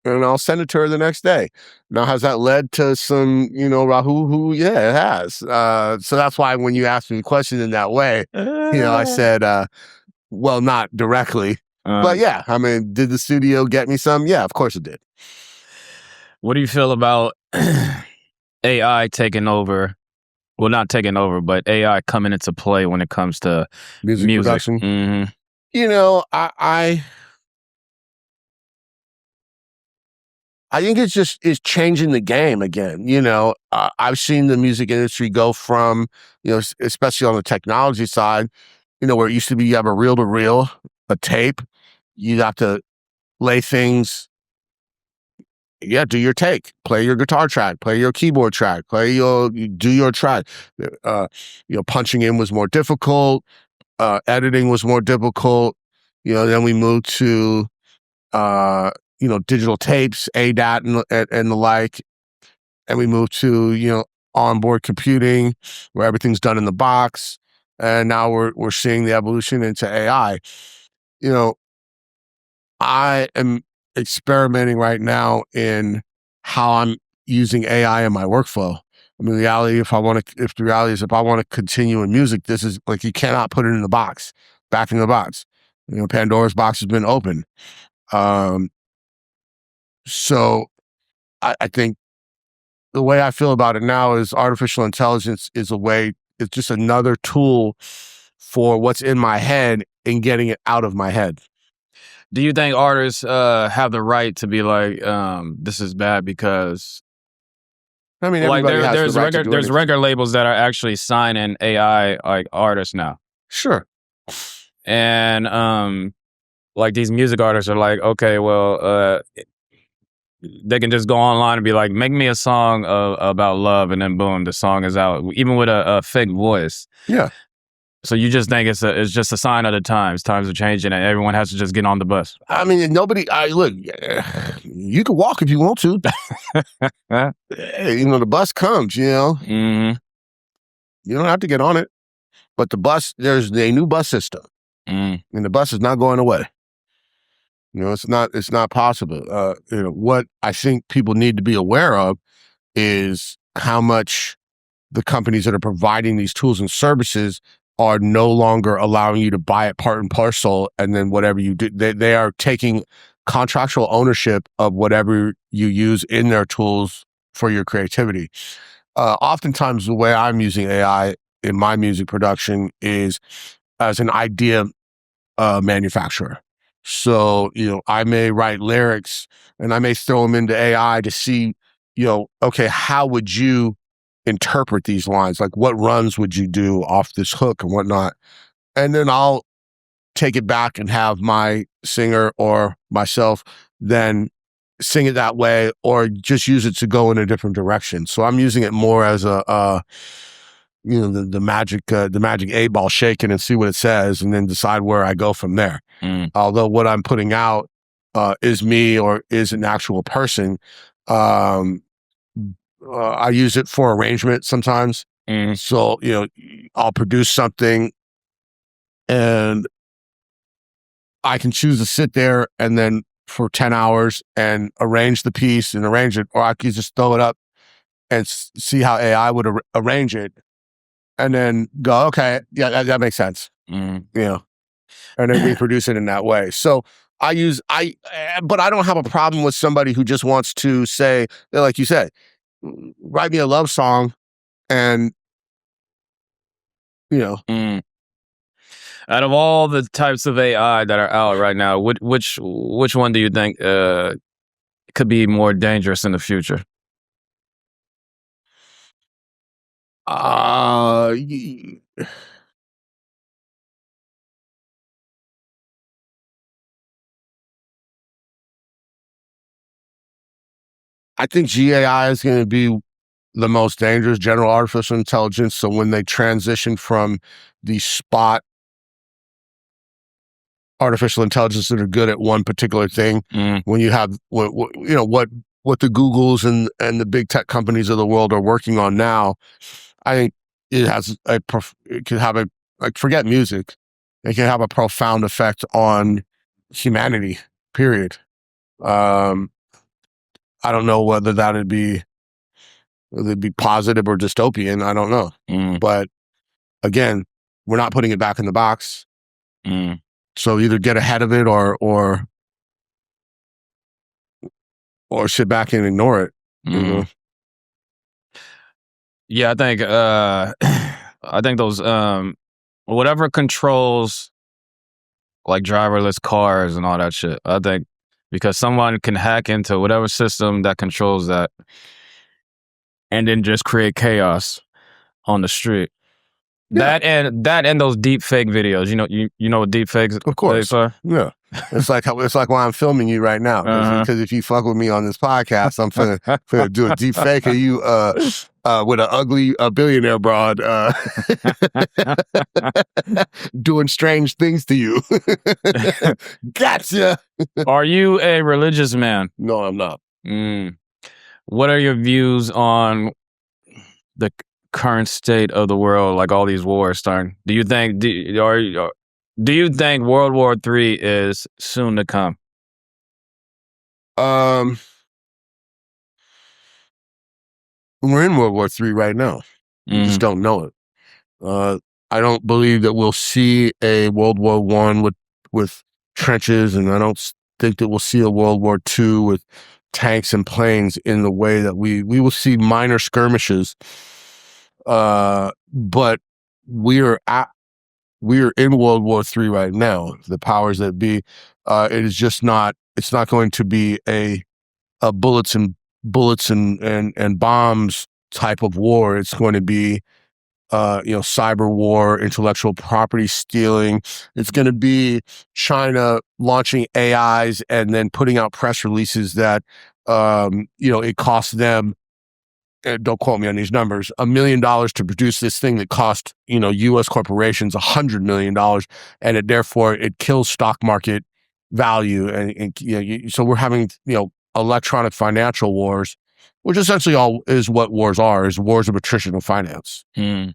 and I'll send it to her the next day. Now, has that led to some, Rahu? Yeah, it has. So that's why when you asked me the question in that way, I said, well, not directly, but yeah, I mean, did the studio get me some? Yeah, of course it did. What do you feel about AI taking over? Well, not taking over, but AI coming into play when it comes to music production. I think it's changing the game again. I've seen the music industry go from, especially on the technology side, where it used to be you have a reel-to-reel, a tape, you'd have to lay things. Yeah, do your take, play your guitar track, play your keyboard track, do your track. Punching in was more difficult. Editing was more difficult. Then we moved to, digital tapes, ADAT and the like. And we moved to, onboard computing, where everything's done in the box. And now we're seeing the evolution into AI. I am experimenting right now in how I'm using AI in my workflow. I mean, the reality is, if I want to continue in music, this is like, you cannot put it in the box, back in the box. Pandora's box has been opened. So I think the way I feel about it now is artificial intelligence is it's just another tool for what's in my head and getting it out of my head. Do you think artists have the right to be like, this is bad? Because I mean, like there's record labels that are actually signing AI like artists now. Sure. And like these music artists are like, okay, well, they can just go online and be like, make me a song about love, and then boom, the song is out, even with a fake voice. Yeah. So you just think it's just a sign of the times. Times are changing, and everyone has to just get on the bus. I mean, look, you can walk if you want to. The bus comes, Mm-hmm. You don't have to get on it. But the bus, there's a new bus system. Mm. And the bus is not going away. It's not possible. What I think people need to be aware of is how much the companies that are providing these tools and services are no longer allowing you to buy it part and parcel, and then whatever you do, they are taking contractual ownership of whatever you use in their tools for your creativity. Oftentimes, the way I'm using AI in my music production is as an idea manufacturer. So, I may write lyrics and I may throw them into AI to see, okay, how would you interpret these lines? Like, what runs would you do off this hook and whatnot? And then I'll take it back and have my singer or myself then sing it that way, or just use it to go in a different direction. So I'm using it more as the magic 8-ball, shaking and see what it says, and then decide where I go from there. Although what I'm putting out is me or is an actual person. I use it for arrangement sometimes. So, I'll produce something and I can choose to sit there and then for 10 hours and arrange the piece and arrange it, or I can just throw it up and see how AI would arrange it. And then go, okay, yeah, that makes sense. And then reproduce it in that way. So but I don't have a problem with somebody who just wants to say, like you said, write me a love song and, Out of all the types of AI that are out right now, which one do you think could be more dangerous in the future? I think GAI is going to be the most dangerous, general artificial intelligence. So when they transition from the spot artificial intelligence that are good at one particular thing, when you have what the Googles and the big tech companies of the world are working on now, I think it could have forget music, it can have a profound effect on humanity, period. I don't know whether it'd be positive or dystopian. I don't know. But again, we're not putting it back in the box. So either get ahead of it or sit back and ignore it. Yeah, I think those whatever controls like driverless cars and all that shit. I think because someone can hack into whatever system that controls that and then just create chaos on the street. Yeah. That and those deep fake videos. You know what deep fakes of course are? Yeah. It's like why I'm filming you right now. Because if you fuck with me on this podcast, I'm finna do a deep fake of you with an ugly billionaire broad doing strange things to you. Gotcha. Are you a religious man? No, I'm not. What are your views on the current state of the world, like all these wars starting? Do you think World War III is soon to come? We're in World War III right now. We just don't know it. I don't believe that we'll see a World War I with trenches, and I don't think that we'll see a World War II with tanks and planes in the way that we will see minor skirmishes. But we are in World War III right now. The powers that be, it is just not. It's not going to be a bullets and bombs type of war. It's going to be, cyber war, intellectual property stealing. It's going to be China launching AIs and then putting out press releases that, it costs them don't quote me on these numbers, $1 million to produce this thing that cost, U.S. corporations $100 million, and therefore it kills stock market value. And so we're having, electronic financial wars, which essentially all is what wars are, is wars of attrition of finance. Mm.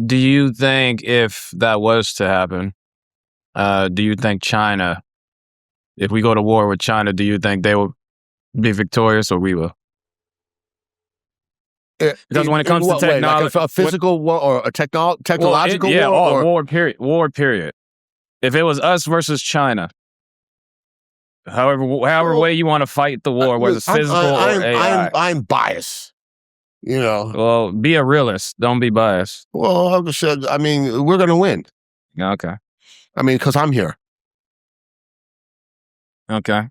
Do you think if that was to happen, do you think China, if we go to war with China, do you think they will be victorious or we will? Because when it comes to technology, like a physical war or a technological war? War period. If it was us versus China, however way you want to fight the war, whether it's physical or AI. I'm biased, Well, be a realist. Don't be biased. Well, like I said, we're going to win. Okay. Because I'm here. Okay.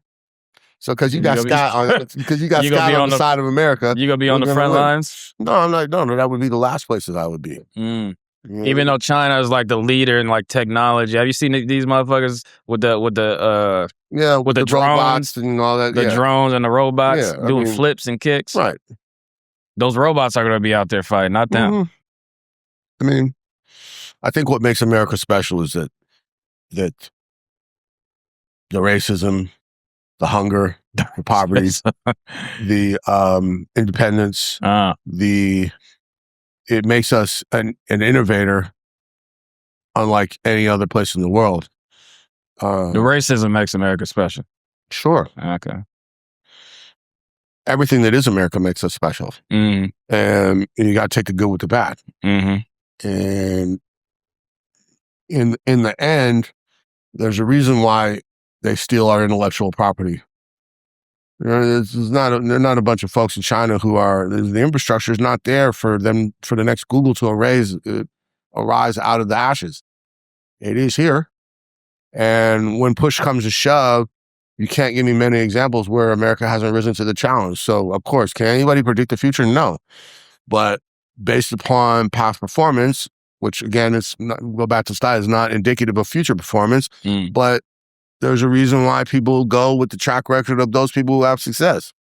So, because you got Scott on the side of America, you gonna be on the front lines? No, I'm not. No, that would be the last places I would be. Even though China is like the leader in like technology, have you seen these motherfuckers with the drones robots and all that? The drones and the robots doing flips and kicks. Right. Those robots are gonna be out there fighting, not them. Mm-hmm. I think what makes America special is that the racism, the hunger, the poverty, the independence, it makes us an innovator unlike any other place in the world. The racism makes America special. Sure. Okay. Everything that is America makes us special. Mm-hmm. And you got to take the good with the bad. Mm-hmm. And in the end, there's a reason why they steal our intellectual property. They're not a bunch of folks in China who are, the infrastructure is not there for them, for the next Google to arise out of the ashes. It is here. And when push comes to shove, you can't give me many examples where America hasn't risen to the challenge. So, of course, can anybody predict the future? No. But based upon past performance, which again, go back to style, is not indicative of future performance, but there's a reason why people go with the track record of those people who have success.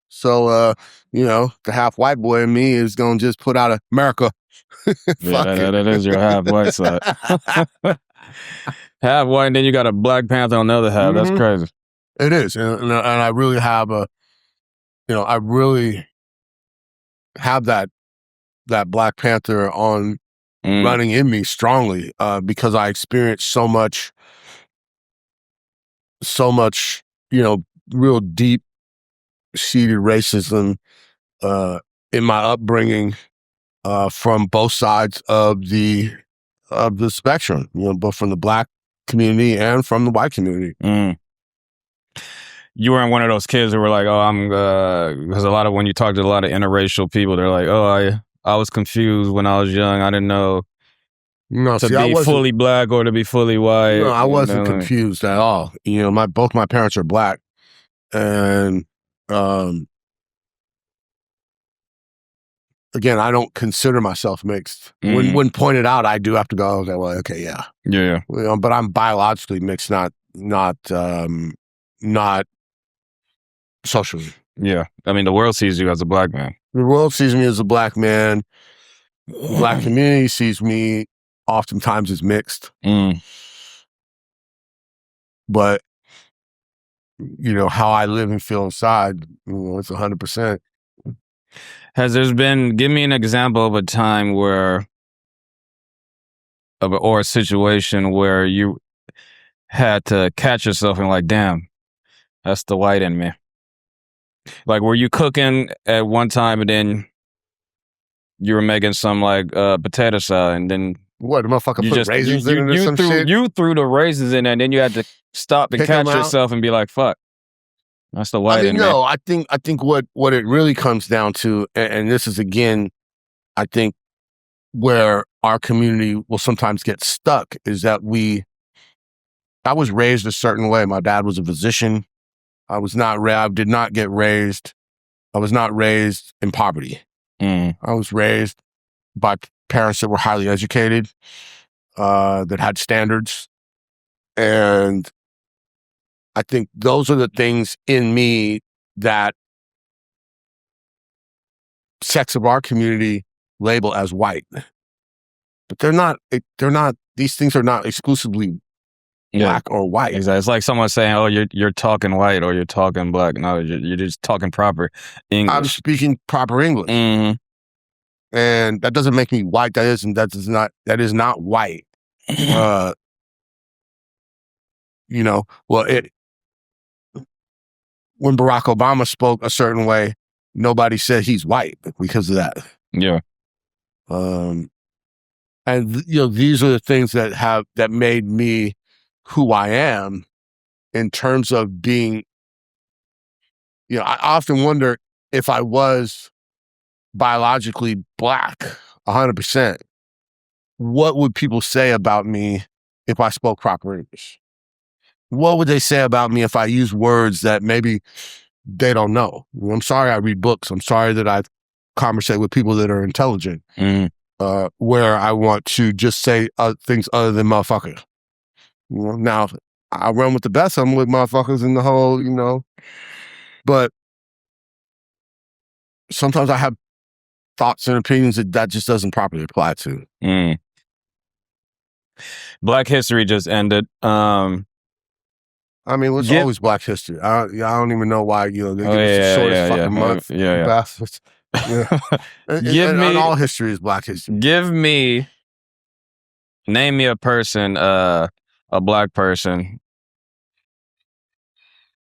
So, the half white boy in me is going to just put out America. That is your half white side. Half white, and then you got a Black Panther on the other half. That's crazy. It is. And I really have I really have that Black Panther on running in me strongly because I experienced so much, real deep seated racism in my upbringing from both sides of the spectrum, both from the Black community and from the white community. You weren't one of those kids who were like, because when you talk to a lot of interracial people, they're like, I was confused when I was young. I didn't know to be fully Black or to be fully white. No, I wasn't confused at all. Both my parents are Black, and again, I don't consider myself mixed. When pointed out, I do have to go, okay, yeah. But I'm biologically mixed, not socially. Yeah. I mean, the world sees you as a Black man. The world sees me as a Black man. Black community sees me oftentimes as mixed. But, how I live and feel inside, it's 100%. Give me an example of a time or a situation where you had to catch yourself and like, damn, that's the white in me. Like, were you cooking at one time and then you were making some potato salad and then what, the motherfucker put raisins in it or some shit? You threw the raisins in there and then you had to stop and catch yourself and be like, fuck. That's the white in me. No, I think what it really comes down to, and this is again, I think where our community will sometimes get stuck, is that I was raised a certain way. My dad was a physician. I was not raised in poverty. I was raised by parents that were highly educated, that had standards. And I think those are the things in me that sects of our community label as white, but they're not. These things are not exclusively black or white. Exactly. It's like someone saying, "Oh, you're talking white or you're talking black." No, you're just talking proper English. I'm speaking proper English, and that doesn't make me white. That is not white. When Barack Obama spoke a certain way, nobody said he's white because of that. Yeah. These are the things that made me who I am in terms of being, I often wonder if I was biologically black 100%, what would people say about me if I spoke proper English? What would they say about me if I use words that maybe they don't know? I'm sorry I read books. I'm sorry that I conversate with people that are intelligent, where I want to just say things other than motherfucker. Now, I run with the best of them with motherfuckers in the whole, but sometimes I have thoughts and opinions that just doesn't properly apply to. Black History just ended. It's always Black History. I don't even know why, they give us the shortest fucking month. Bastards. Yeah. and all history is Black History. Name me a person, a black person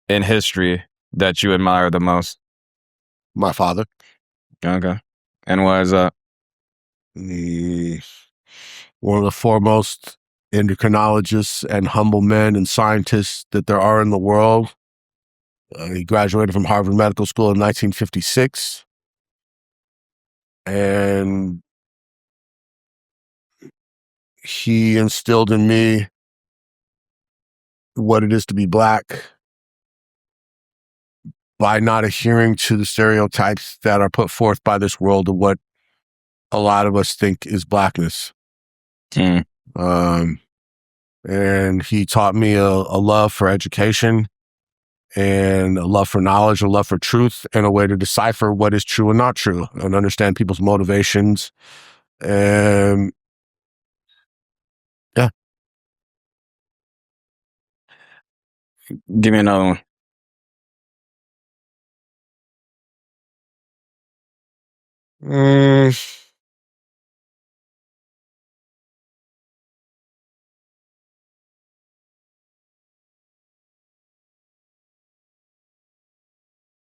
in history that you admire the most. My father. Okay. And why is that? One of the foremost endocrinologists and humble men and scientists that there are in the world. He graduated from Harvard Medical School in 1956. And he instilled in me what it is to be black by not adhering to the stereotypes that are put forth by this world of what a lot of us think is blackness. And he taught me a love for education and a love for knowledge, a love for truth, and a way to decipher what is true and not true and understand people's motivations. And yeah. Give me another one.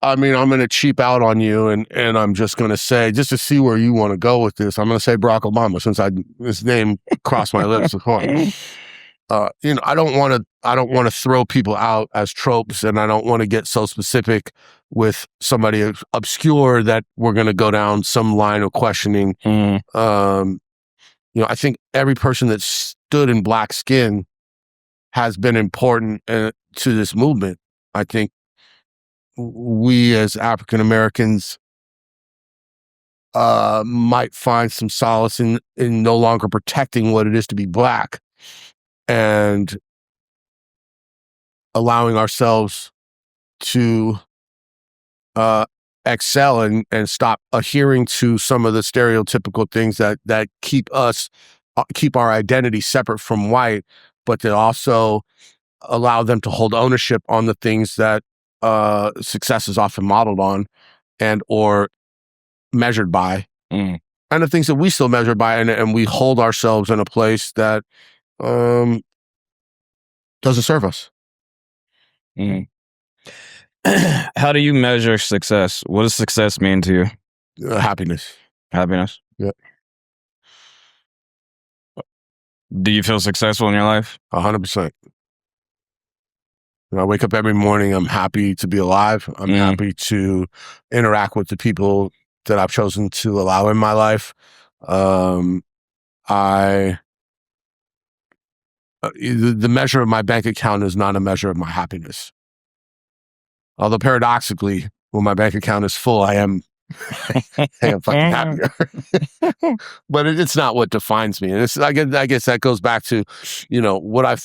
I'm going to cheap out on you, and I'm just going to say, just to see where you want to go with this, I'm going to say Barack Obama, since his name crossed my lips before. I don't want to throw people out as tropes, and I don't want to get so specific with somebody obscure that we're going to go down some line of questioning. I think every person that stood in black skin has been important to this movement. I think we as African Americans might find some solace in no longer protecting what it is to be black and allowing ourselves to excel and stop adhering to some of the stereotypical things that keep our identity separate from white, but to also allow them to hold ownership on the things that success is often modeled on and or measured by, and the things that we still measure by, and we hold ourselves in a place that doesn't serve us. How do you measure success? What does success mean to you? Happiness. Happiness? Yeah. Do you feel successful in your life? 100%. When I wake up every morning, I'm happy to be alive. I'm happy to interact with the people that I've chosen to allow in my life. The measure of my bank account is not a measure of my happiness. Although paradoxically, when my bank account is full, I am fucking happier. But it's not what defines me. And I guess that goes back to, would I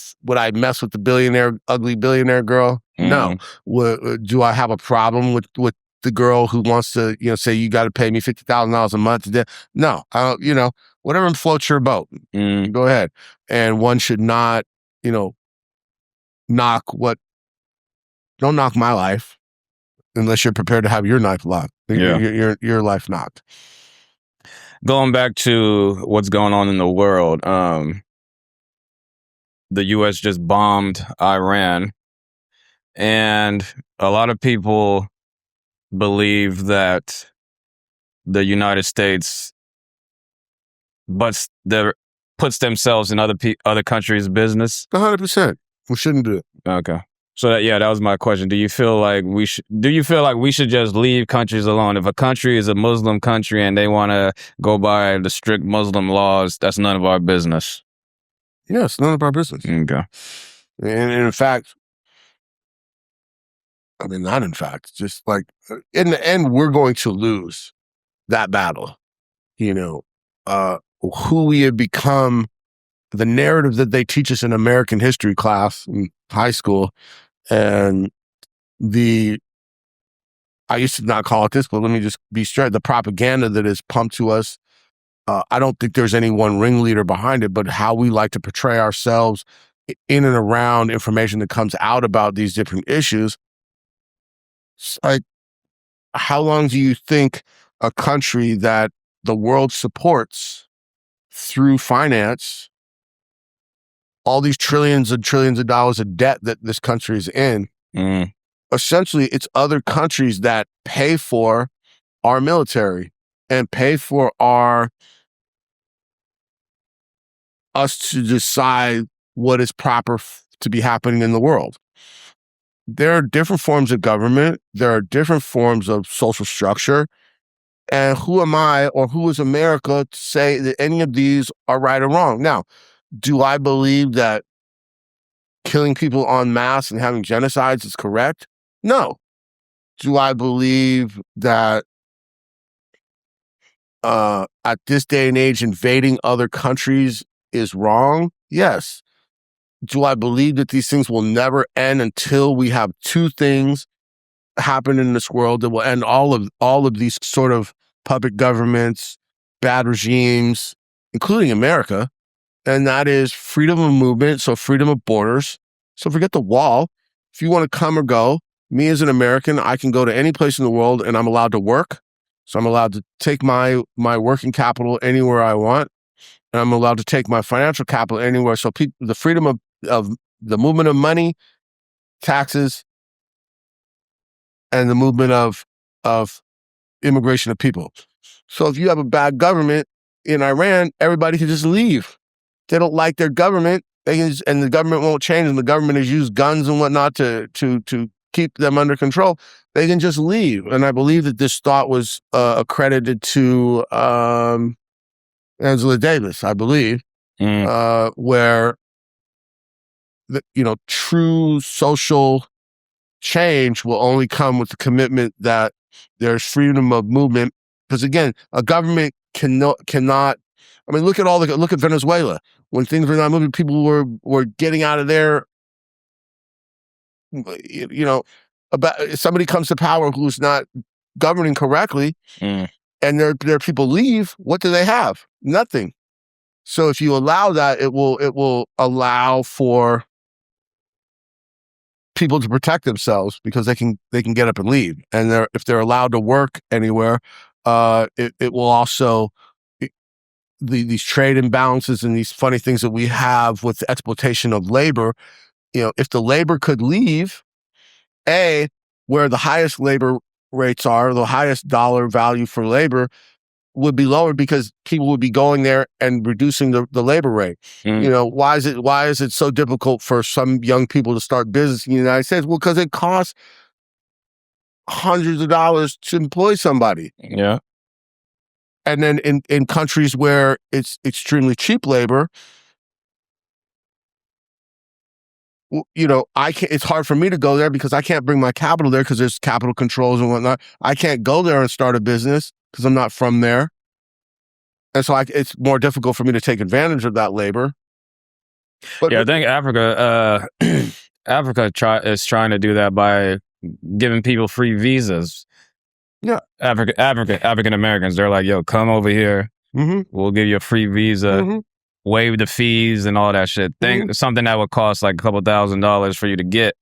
mess with the ugly billionaire girl? No. Do I have a problem with the girl who wants to, say you got to pay me $50,000 a month. No, I don't, whatever floats your boat, go ahead. And one should not, don't knock my life unless you're prepared to have your life locked, your life knocked. Going back to what's going on in the world, the U.S. just bombed Iran, and a lot of people believe that the United States puts themselves in other countries' business. 100%. We shouldn't do it. Okay. So that was my question. Do you feel like we should just leave countries alone? If a country is a Muslim country and they want to go by the strict Muslim laws, that's none of our business. Yes, none of our business. Okay. And in fact, not in fact, just like in the end, we're going to lose that battle. Who we have become, the narrative that they teach us in American history class in high school, and I used to not call it this, but let me just be straight, the propaganda that is pumped to us. I don't think there's any one ringleader behind it, but how we like to portray ourselves in and around information that comes out about these different issues. It's like, how long do you think a country that the world supports through finance, all these trillions and trillions of dollars of debt that this country is in, essentially it's other countries that pay for our military and pay for us to decide what is proper to be happening in the world. There are different forms of government. There are different forms of social structure. And who am I, or who is America, to say that any of these are right or wrong? Now, do I believe that killing people en masse and having genocides is correct? No. Do I believe that at this day and age, invading other countries is wrong? Yes. Do I believe that these things will never end until we have two things happen in this world that will end all of these sort of puppet governments, bad regimes, including America? And that is freedom of movement, so freedom of borders. So forget the wall. If you want to come or go, me as an American, I can go to any place in the world and I'm allowed to work. So I'm allowed to take my working capital anywhere I want. And I'm allowed to take my financial capital anywhere. So the freedom of the movement of money, taxes, and the movement of immigration of people. So if you have a bad government in Iran, everybody can just leave. They don't like their government, and the government won't change, and the government has used guns and whatnot to keep them under control. They can just leave. And I believe that this thought was accredited to Angela Davis, I believe, where true social change will only come with the commitment that there's freedom of movement. Because again, a government cannot. I mean, look at Venezuela. When things were not moving, people were getting out of there. If somebody comes to power who's not governing correctly, and their people leave, what do they have? Nothing. So if you allow that, it will allow for people to protect themselves, because they can get up and leave. And if they're allowed to work anywhere, it will also these trade imbalances and these funny things that we have with the exploitation of labor. If the labor could leave, where the highest labor rates are, the highest dollar value for labor would be lower, because people would be going there and reducing the labor rate. Why is it so difficult for some young people to start business in the United States? Well, because it costs hundreds of dollars to employ somebody. Yeah. And then in countries where it's extremely cheap labor, it's hard for me to go there because I can't bring my capital there, because there's capital controls and whatnot. I can't go there and start a business because I'm not from there. And so it's more difficult for me to take advantage of that labor. But, I think Africa is trying to do that by giving people free visas. Yeah. African Americans, they're like, yo, come over here. Mm-hmm. We'll give you a free visa, waive the fees and all that shit. Something that would cost like a couple $1,000s for you to get.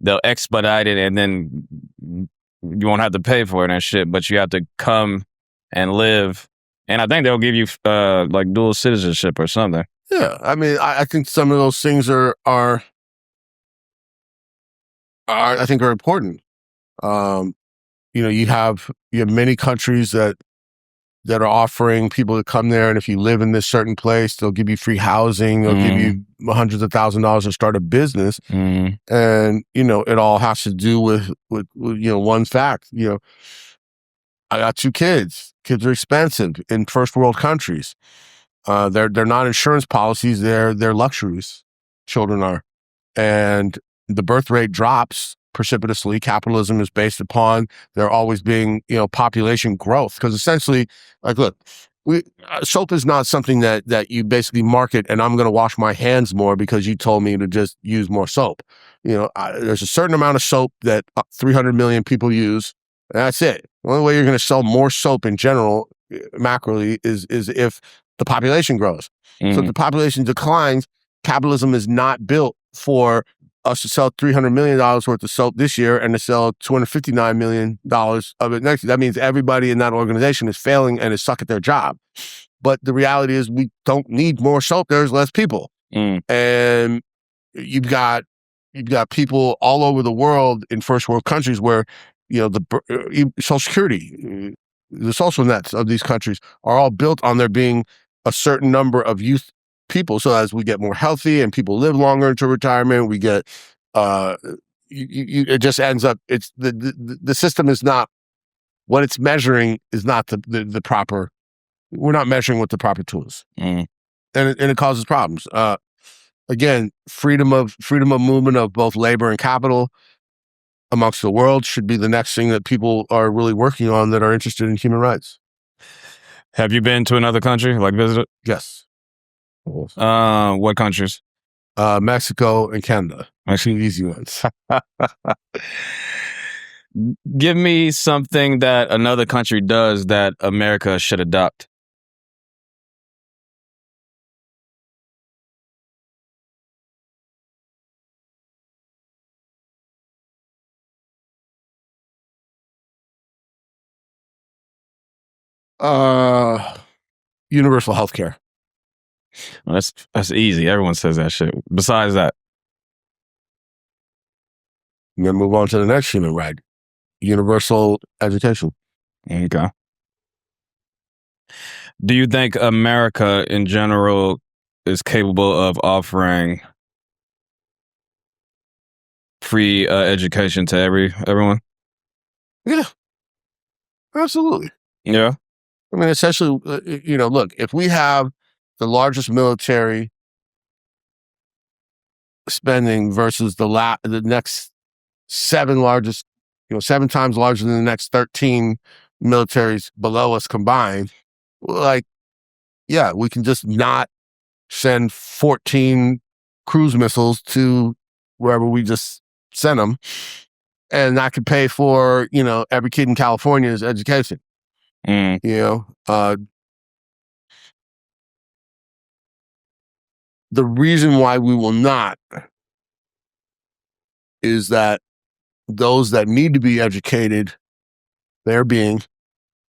They'll expedite it, and then you won't have to pay for it and shit, but you have to come and live. And I think they'll give you like dual citizenship or something. Yeah, I mean, I think some of those things are I think are important. You have many countries that are offering people to come there, and if you live in this certain place, they'll give you free housing, they'll give you hundreds of $1,000s to start a business, and it all has to do with one fact. I got 2 kids. Kids are expensive in first world countries. They're not insurance policies; they're luxuries. Children are, and the birth rate drops precipitously. Capitalism is based upon there always being population growth, because essentially, like, look, soap is not something that you basically market, and I'm going to wash my hands more because you told me to just use more soap. There's a certain amount of soap that 300 million people use. That's it. The only way you're going to sell more soap in general, macroly, is if the population grows. So if the population declines, capitalism is not built for us to sell $300 million worth of soap this year and to sell $259 million of it next year. That means everybody in that organization is failing and is stuck at their job. But the reality is we don't need more soap. There's less people. And you've got people all over the world in first world countries where the Social Security, the social nets of these countries are all built on there being a certain number of youth people. So as we get more healthy and people live longer into retirement, we get it just ends up, it's the system is not what it's measuring, is not the proper. We're not measuring with the proper tools, and it causes problems. Again, freedom of movement of both labor and capital amongst the world should be the next thing that people are really working on that are interested in human rights. Have you been to another country, like visited? Yes. What countries? Mexico and Canada. Actually, easy ones. Give me something that another country does that America should adopt. Universal healthcare. Well, that's easy. Everyone says that shit. Besides that, I'm gonna move on to the next human right: universal education. Okay. Do you think America in general is capable of offering free education to everyone? Yeah, absolutely. Yeah. I mean, essentially, look, if we have the largest military spending versus the next 7 largest, 7 times larger than the next 13 militaries below us combined, like, yeah, we can just not send 14 cruise missiles to wherever we just sent them, and that could pay for, every kid in California's education. The reason why we will not is that those that need to be educated, they're being,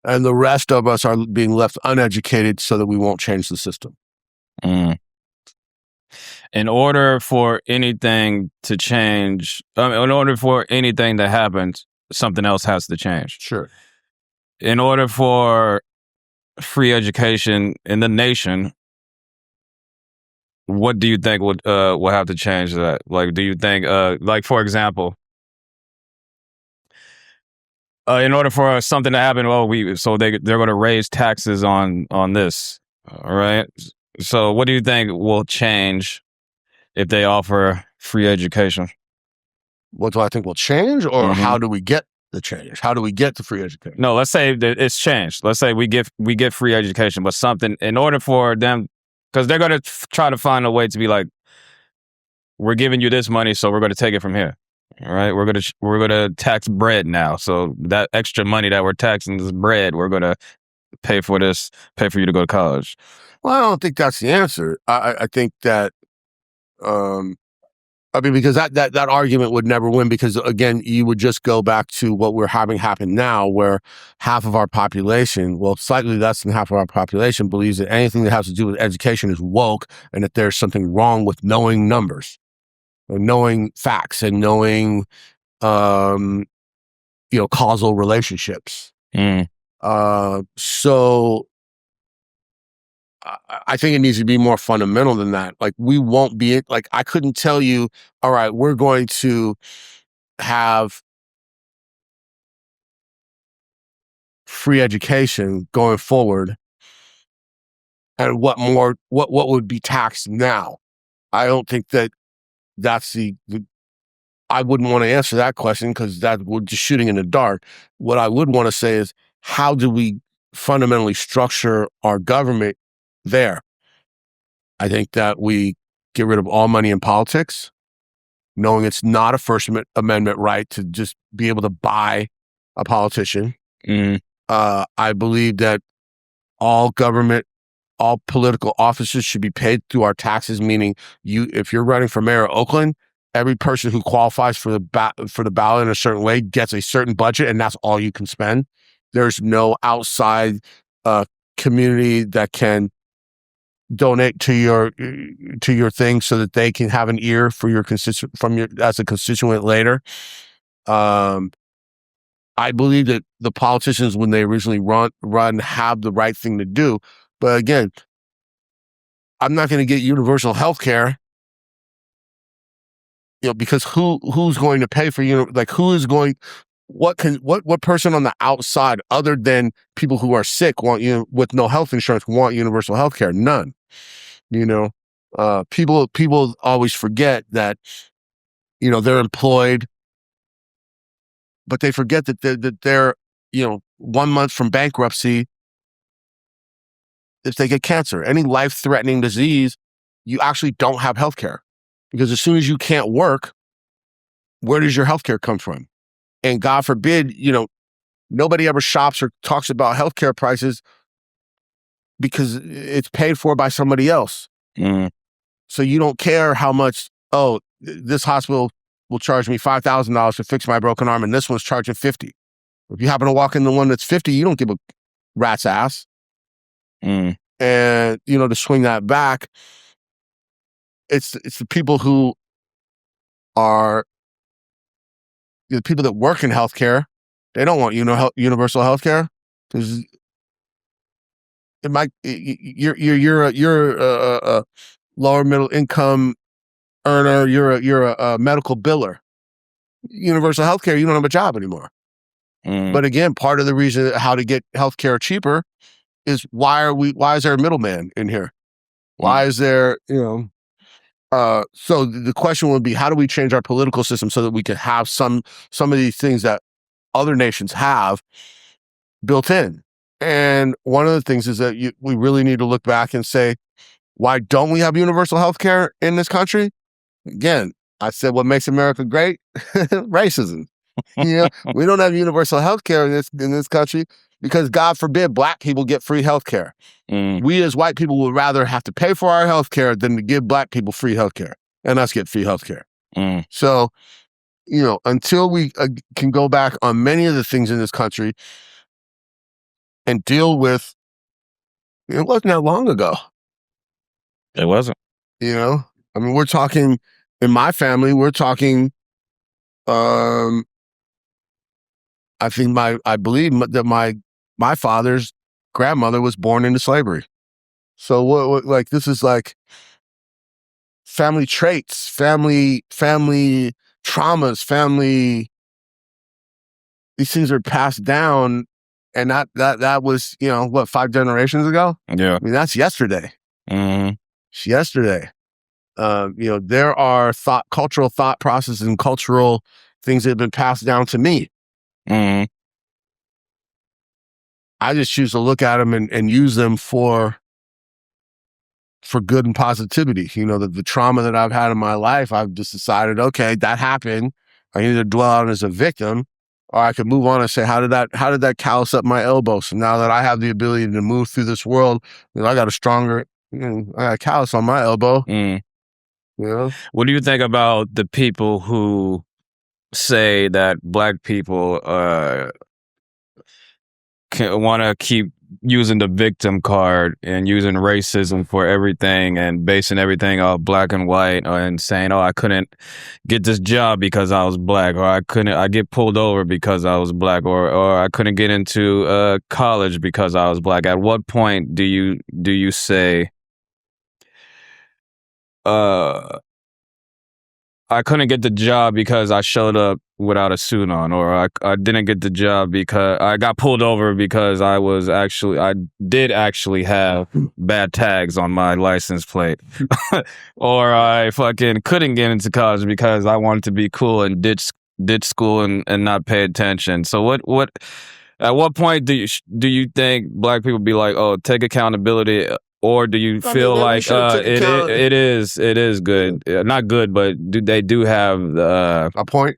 and the rest of us are being left uneducated so that we won't change the system. In order for anything to change, in order for anything to happen, something else has to change. Sure. In order for free education in the nation, what do you think would have to change that? Like, do you think, like, for example, in order for something to happen, they're going to raise taxes on this, all right? So what do you think will change if they offer free education? What do I think will change, or how do we get the change? How do we get to free education? No, let's say that it's changed. Let's say we get free education, but something, in order for them, because they're going to try to find a way to be like, we're giving you this money, so we're going to take it from here. All right, we're gonna tax bread now. So that extra money that we're taxing this bread, we're gonna pay for you to go to college. Well, I don't think that's the answer. I think that, because that argument would never win, because again, you would just go back to what we're having happen now, where half of our population, well, slightly less than half of our population, believes that anything that has to do with education is woke, and that there's something wrong with knowing numbers, or knowing facts, and knowing, causal relationships. So I think it needs to be more fundamental than that. Like, we won't be, like, I couldn't tell you, all right, we're going to have free education going forward, and what would be taxed now. I don't think that's I wouldn't want to answer that question, because that would just shooting in the dark. What I would want to say is, how do we fundamentally structure our government there? I think that we get rid of all money in politics, knowing it's not a First Amendment right to just be able to buy a politician. I believe that all political offices should be paid through our taxes, meaning if you're running for mayor of Oakland, every person who qualifies for the ballot in a certain way gets a certain budget, and that's all you can spend. There's no outside community that can donate to your thing so that they can have an ear for your as a constituent later. I believe that the politicians, when they originally run, have the right thing to do. But again, I'm not going to get universal health care, because who's going to pay for what person on the outside, other than people who are sick, with no health insurance, want universal health care? None. People always forget that, they're employed, but they forget that they're 1 month from bankruptcy if they get cancer. Any life-threatening disease, you actually don't have health care, because as soon as you can't work, where does your health care come from? And God forbid, nobody ever shops or talks about healthcare prices, because it's paid for by somebody else. So you don't care how much, this hospital will charge me $5,000 to fix my broken arm, and this one's charging $50. If you happen to walk in the one that's $50, you don't give a rat's ass. And, to swing that back, it's the people who are the people that work in healthcare. They don't want universal healthcare, because you're a lower middle income earner. You're a medical biller. Universal healthcare, you don't have a job anymore. But again, part of the reason how to get healthcare cheaper is why is there a middleman in here? Why is there, so the question would be, how do we change our political system so that we can have some of these things that other nations have built in? And one of the things is that we really need to look back and say, why don't we have universal health care in this country? Again, I said, what makes America great? Racism. We don't have universal health care in this country because, God forbid, Black people get free health care. We as white people would rather have to pay for our health care than to give Black people free health care, and us get free health care. So, until we can go back on many of the things in this country and deal with, it wasn't that long ago. It wasn't. We're talking, in my family, we're talking, I believe that my father's grandmother was born into slavery. So what this is like family traits, family traumas, these things are passed down, and that was, 5 generations ago? Yeah. That's yesterday. It's yesterday. There are cultural thought processes and cultural things that have been passed down to me. I just choose to look at them and use them for good and positivity. The trauma that I've had in my life, I've just decided, okay, that happened. I can either dwell on as a victim, or I could move on and say, how did that callous up my elbow? So now that I have the ability to move through this world, I got a stronger, I got a callus on my elbow. What do you think about the people who say that black people want to keep using the victim card and using racism for everything and basing everything off black and white, and saying, I couldn't get this job because I was black, or I get pulled over because I was black, or I couldn't get into college because I was black? At what point do you say, I couldn't get the job because I showed up without a suit on, or I didn't get the job because I got pulled over because I did actually have bad tags on my license plate, or I fucking couldn't get into college because I wanted to be cool and ditch school and not pay attention. So at what point do you think black people be like, take accountability? Or do you feel like it is good, not good, but they do have a point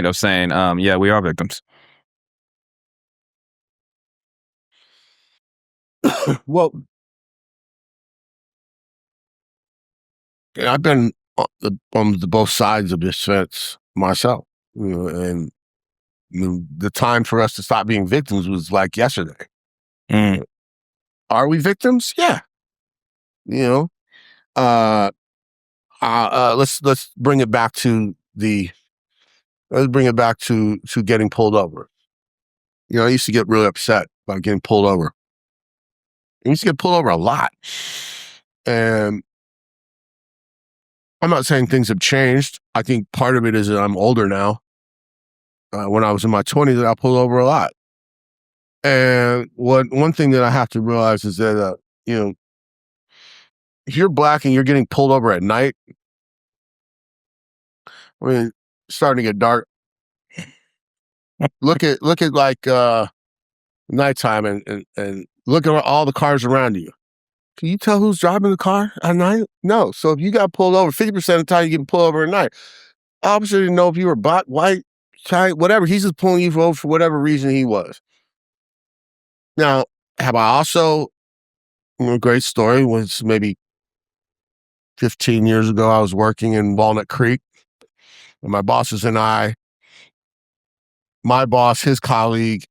of saying, yeah, we are victims? Well, I've been on both sides of this fence myself, and the time for us to stop being victims was like yesterday. Are we victims? Yeah. Let's bring it back to getting pulled over. I used to get really upset about getting pulled over. I used to get pulled over a lot. And I'm not saying things have changed. I think part of it is that I'm older now. When I was in my 20s, I got pulled over a lot. And one thing that I have to realize is that, if you're black and you're getting pulled over at night, it's starting to get dark. Look at like nighttime and look at all the cars around you. Can you tell who's driving the car at night? No. So if you got pulled over, 50% of the time you get pulled over at night. Officer didn't know if you were black, white, Chinese, whatever. He's just pulling you over for whatever reason he was. Now, have I also, a great story was maybe 15 years ago, I was working in Walnut Creek, and my bosses and my boss, his colleague,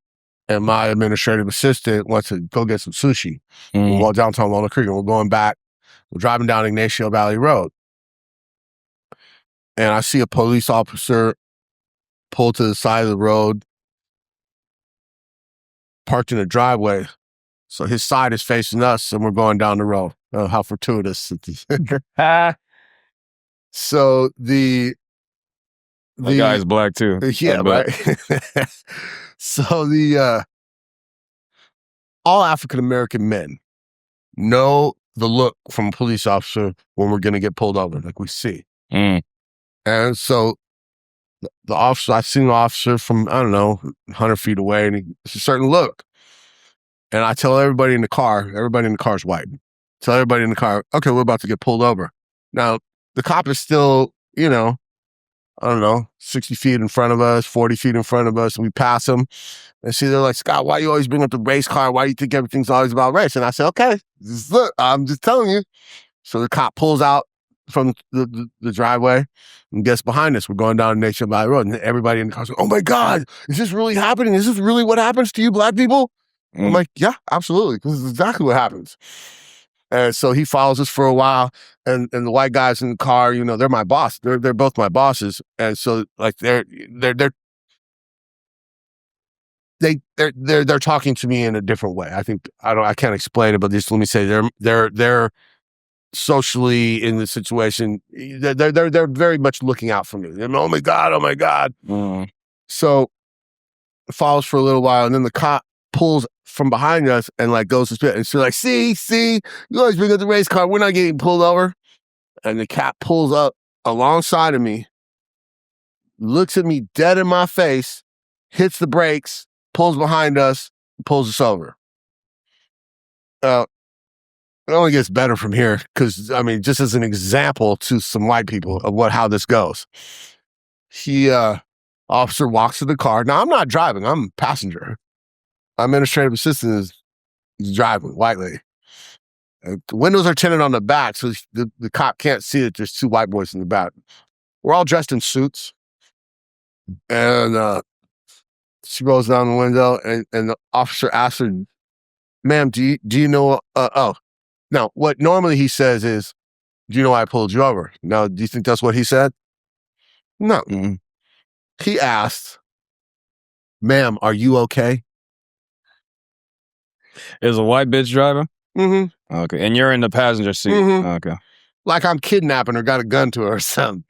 and my administrative assistant went to go get some sushi. We're downtown Walnut Creek, and we're going back. We're driving down Ignacio Valley Road, and I see a police officer pull to the side of the road, parked in a driveway. So his side is facing us, and we're going down the road. Oh, how fortuitous. So the guy's black too. Yeah, right. So all African-American men know the look from a police officer when we're going to get pulled over, like we see. And so the officer, I've seen the officer from, 100 feet away, and it's a certain look. And I tell everybody in the car is white. Tell everybody in the car, okay, we're about to get pulled over. Now, the cop is still, 60 feet in front of us, 40 feet in front of us, and we pass them. And see, they're like, Scott, why you always bring up the race car? Why do you think everything's always about race? And I said, okay, look, I'm just telling you. So the cop pulls out from the driveway and gets behind us. We're going down Nation Valley Road, and everybody in the car is like, oh my God, is this really happening? Is this really what happens to you black people? I'm like, yeah, absolutely. This is exactly what happens. And so he follows us for a while, and the white guys in the car, they're my boss. They're both my bosses. And so like they're talking to me in a different way. I think I can't explain it, but just let me say they're socially in the situation. They're very much looking out for me. Oh my God. So it follows for a little while, and then the cop pulls from behind us and like goes to spit. And she's like, see, you always bring up the race car. We're not getting pulled over. And the cop pulls up alongside of me, looks at me dead in my face, hits the brakes, pulls behind us, pulls us over. It only gets better from here because, just as an example to some white people of how this goes. He Officer walks to the car. Now, I'm not driving. I'm a passenger. My administrative assistant is driving, white lady. The windows are tinted on the back, so the cop can't see that there's two white boys in the back. We're all dressed in suits. And she rolls down the window, and the officer asks her, "Ma'am, do you know?" Now, what normally he says is, "Do you know why I pulled you over?" Now, do you think that's what he said? No. Mm-hmm. He asked, "Ma'am, are you okay?" Is a white bitch driving? Mm-hmm. Okay. And you're in the passenger seat? Mm-hmm. Okay. Like I'm kidnapping her, got a gun to her or something.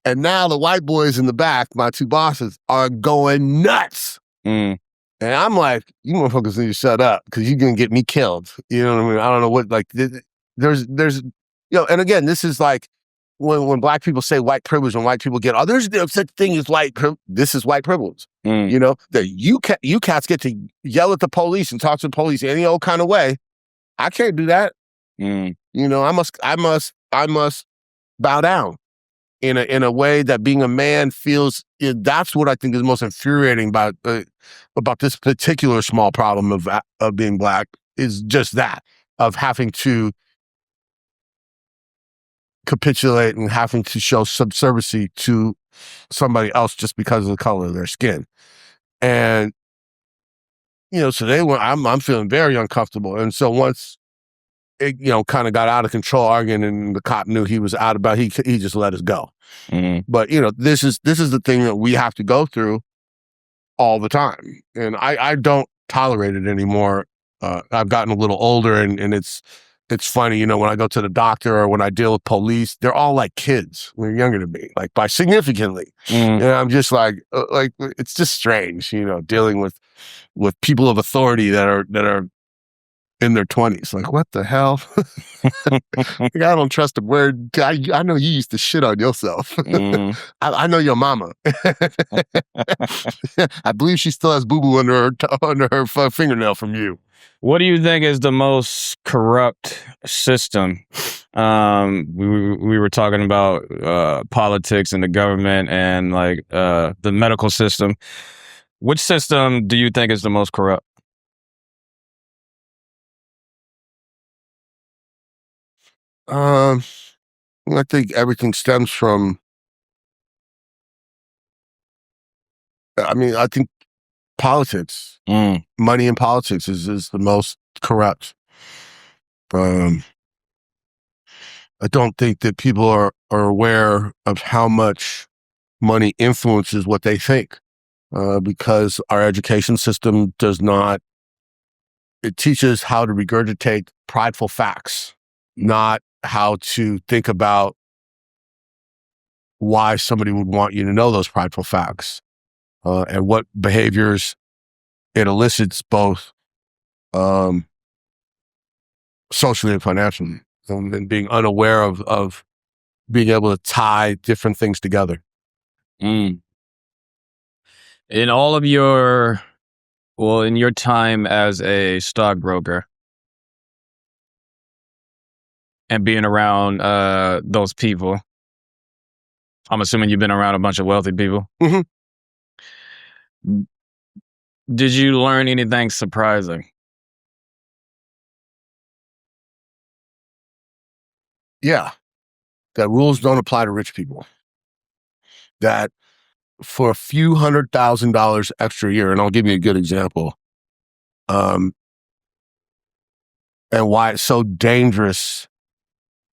And now the white boys in the back, my two bosses, are going nuts. Mm. And I'm like, you motherfuckers need to shut up because you're going to get me killed. You know what I mean? I don't know what, like, there's, and again, this is like when black people say white privilege and white people get, there's no such thing as white privilege. This is white privilege. Mm. You know, that you cats get to yell at the police and talk to the police any old kind of way. I can't do that. Mm. You know, I must bow down in a way that being a man feels. That's what I think is most infuriating about this particular small problem of being black, is just that, of having to capitulate and having to show subserviency to somebody else just because of the color of their skin. And so I'm feeling very uncomfortable. And so once it, kind of got out of control arguing, and the cop knew he was out about, he just let us go. Mm-hmm. But this is the thing that we have to go through all the time, and I don't tolerate it anymore. I've gotten a little older, and it's funny, when I go to the doctor or when I deal with police, they're all like kids. They're younger than me, like by significantly. Mm. And I'm just like it's just strange, dealing with people of authority that are in their 20s. Like, what the hell? Like, I don't trust a word. I know you used to shit on yourself. Mm. I know your mama. I believe she still has boo-boo under her fingernail from you. What do you think is the most corrupt system? We were talking about politics and the government and like the medical system. Which system do you think is the most corrupt? I think everything stems from. I think politics, money in politics is the most corrupt. I don't think that people are aware of how much money influences what they think, because our education system does not. It teaches how to regurgitate prideful facts, not how to think about why somebody would want you to know those prideful facts, and what behaviors it elicits, both socially and financially, and being unaware of being able to tie different things together. In all of your, in your time as a stockbroker and being around those people, I'm assuming you've been around a bunch of wealthy people. Mm-hmm. Did you learn anything surprising? Yeah. That rules don't apply to rich people. That for a few $100,000 extra a year, and I'll give you a good example, and why it's so dangerous,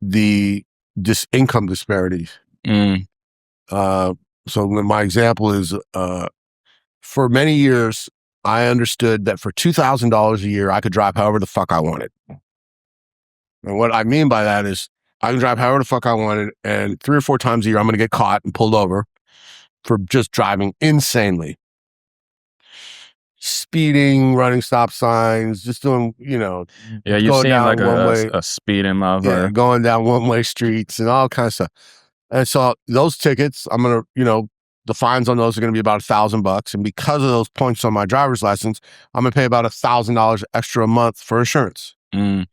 this income disparity. So my example is, for many years, I understood that for $2,000 a year, I could drive however the fuck I wanted. And what I mean by that is I can drive however the fuck I wanted, and 3 or 4 times a year, I'm going to get caught and pulled over for just driving insanely. Speeding, running stop signs, just doing, Yeah, you going seem down like one-way, a speeding motherfucker. yeah, going down one-way streets and all kinds of stuff. And so those tickets, I'm going to, the fines on those are going to be about $1,000. And because of those points on my driver's license, I'm going to pay about $1,000 extra a month for insurance. Mm.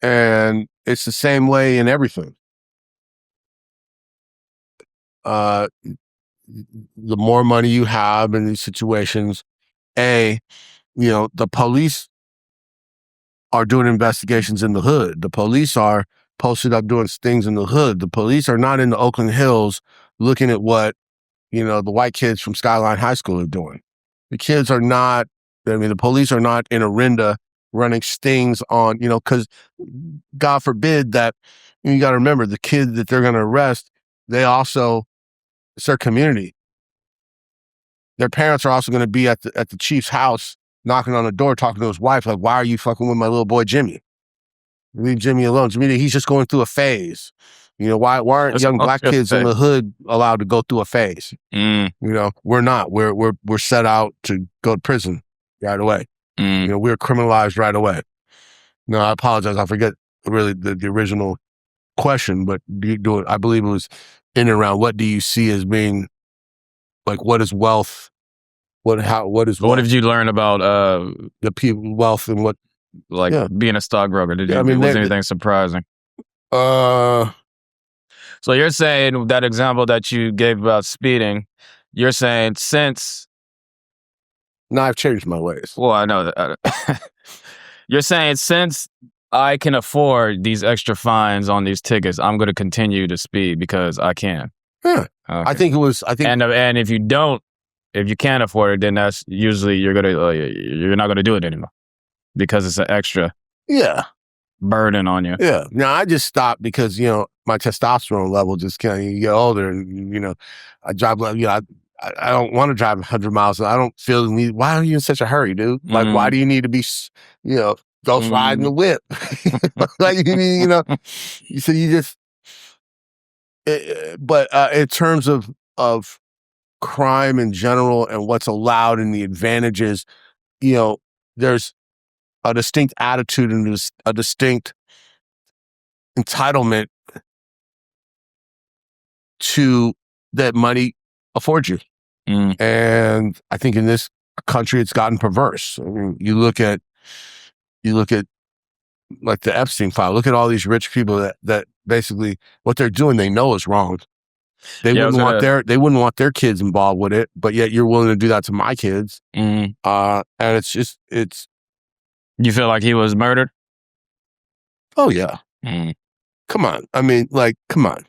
And it's the same way in everything. the more money you have in these situations, the police are doing investigations in the hood. The police are posted up doing things in the hood. The police are not in the Oakland Hills looking at what, the white kids from Skyline High School are doing. The kids are not, the police are not in Orinda running stings on, because God forbid that, you got to remember, the kid that they're going to arrest, it's their community. Their parents are also going to be at the chief's house, knocking on the door, talking to his wife, like, why are you fucking with my little boy, Jimmy? Leave Jimmy alone. Jimmy, he's just going through a phase. Why aren't young black kids in the hood allowed to go through a phase? We're not. We're set out to go to prison right away. We're criminalized right away. No, I apologize. I forget really the original question, but I believe it was in and around, what do you see as being, like, what is wealth? What is wealth? What did you learn about the people, wealth, and what, being a stockbroker? Was anything surprising? So you're saying that example that you gave about speeding, you're saying since... No, I've changed my ways. Well, I know that. You're saying since I can afford these extra fines on these tickets, I'm going to continue to speed because I can. Yeah. Okay. And if you can't afford it, then that's usually you're not going to do it anymore because it's an extra burden on you. Yeah. Now I just stopped because, my testosterone level just you get older, and, I drive, I don't want to drive 100 miles. I don't feel the need. Why are you in such a hurry, dude? Like, why do you need to be, ghost riding the whip? Like, so you just, but in terms of crime in general and what's allowed and the advantages, there's a distinct attitude and a distinct entitlement to that money affords you. And I think in this country, it's gotten perverse. I mean, you look at like the Epstein file. Look at all these rich people that basically what they're doing, they know is wrong. They wouldn't want their kids involved with it, but yet you're willing to do that to my kids. And it's just. You feel like he was murdered? Oh yeah. Come on. I mean, come on.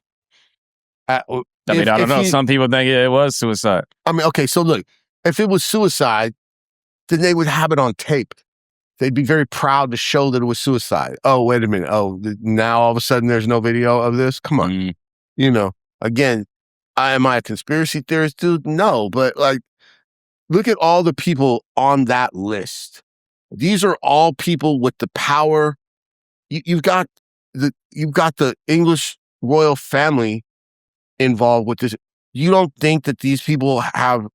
I don't know. Some people think it was suicide. I mean, okay, so look, if it was suicide, then they would have it on tape. They'd be very proud to show that it was suicide. Oh, wait a minute. Oh, now all of a sudden there's no video of this? Come on. Again, am I a conspiracy theorist, dude? No, but look at all the people on that list. These are all people with the power. You've got the English royal family involved with this. You don't think that these people have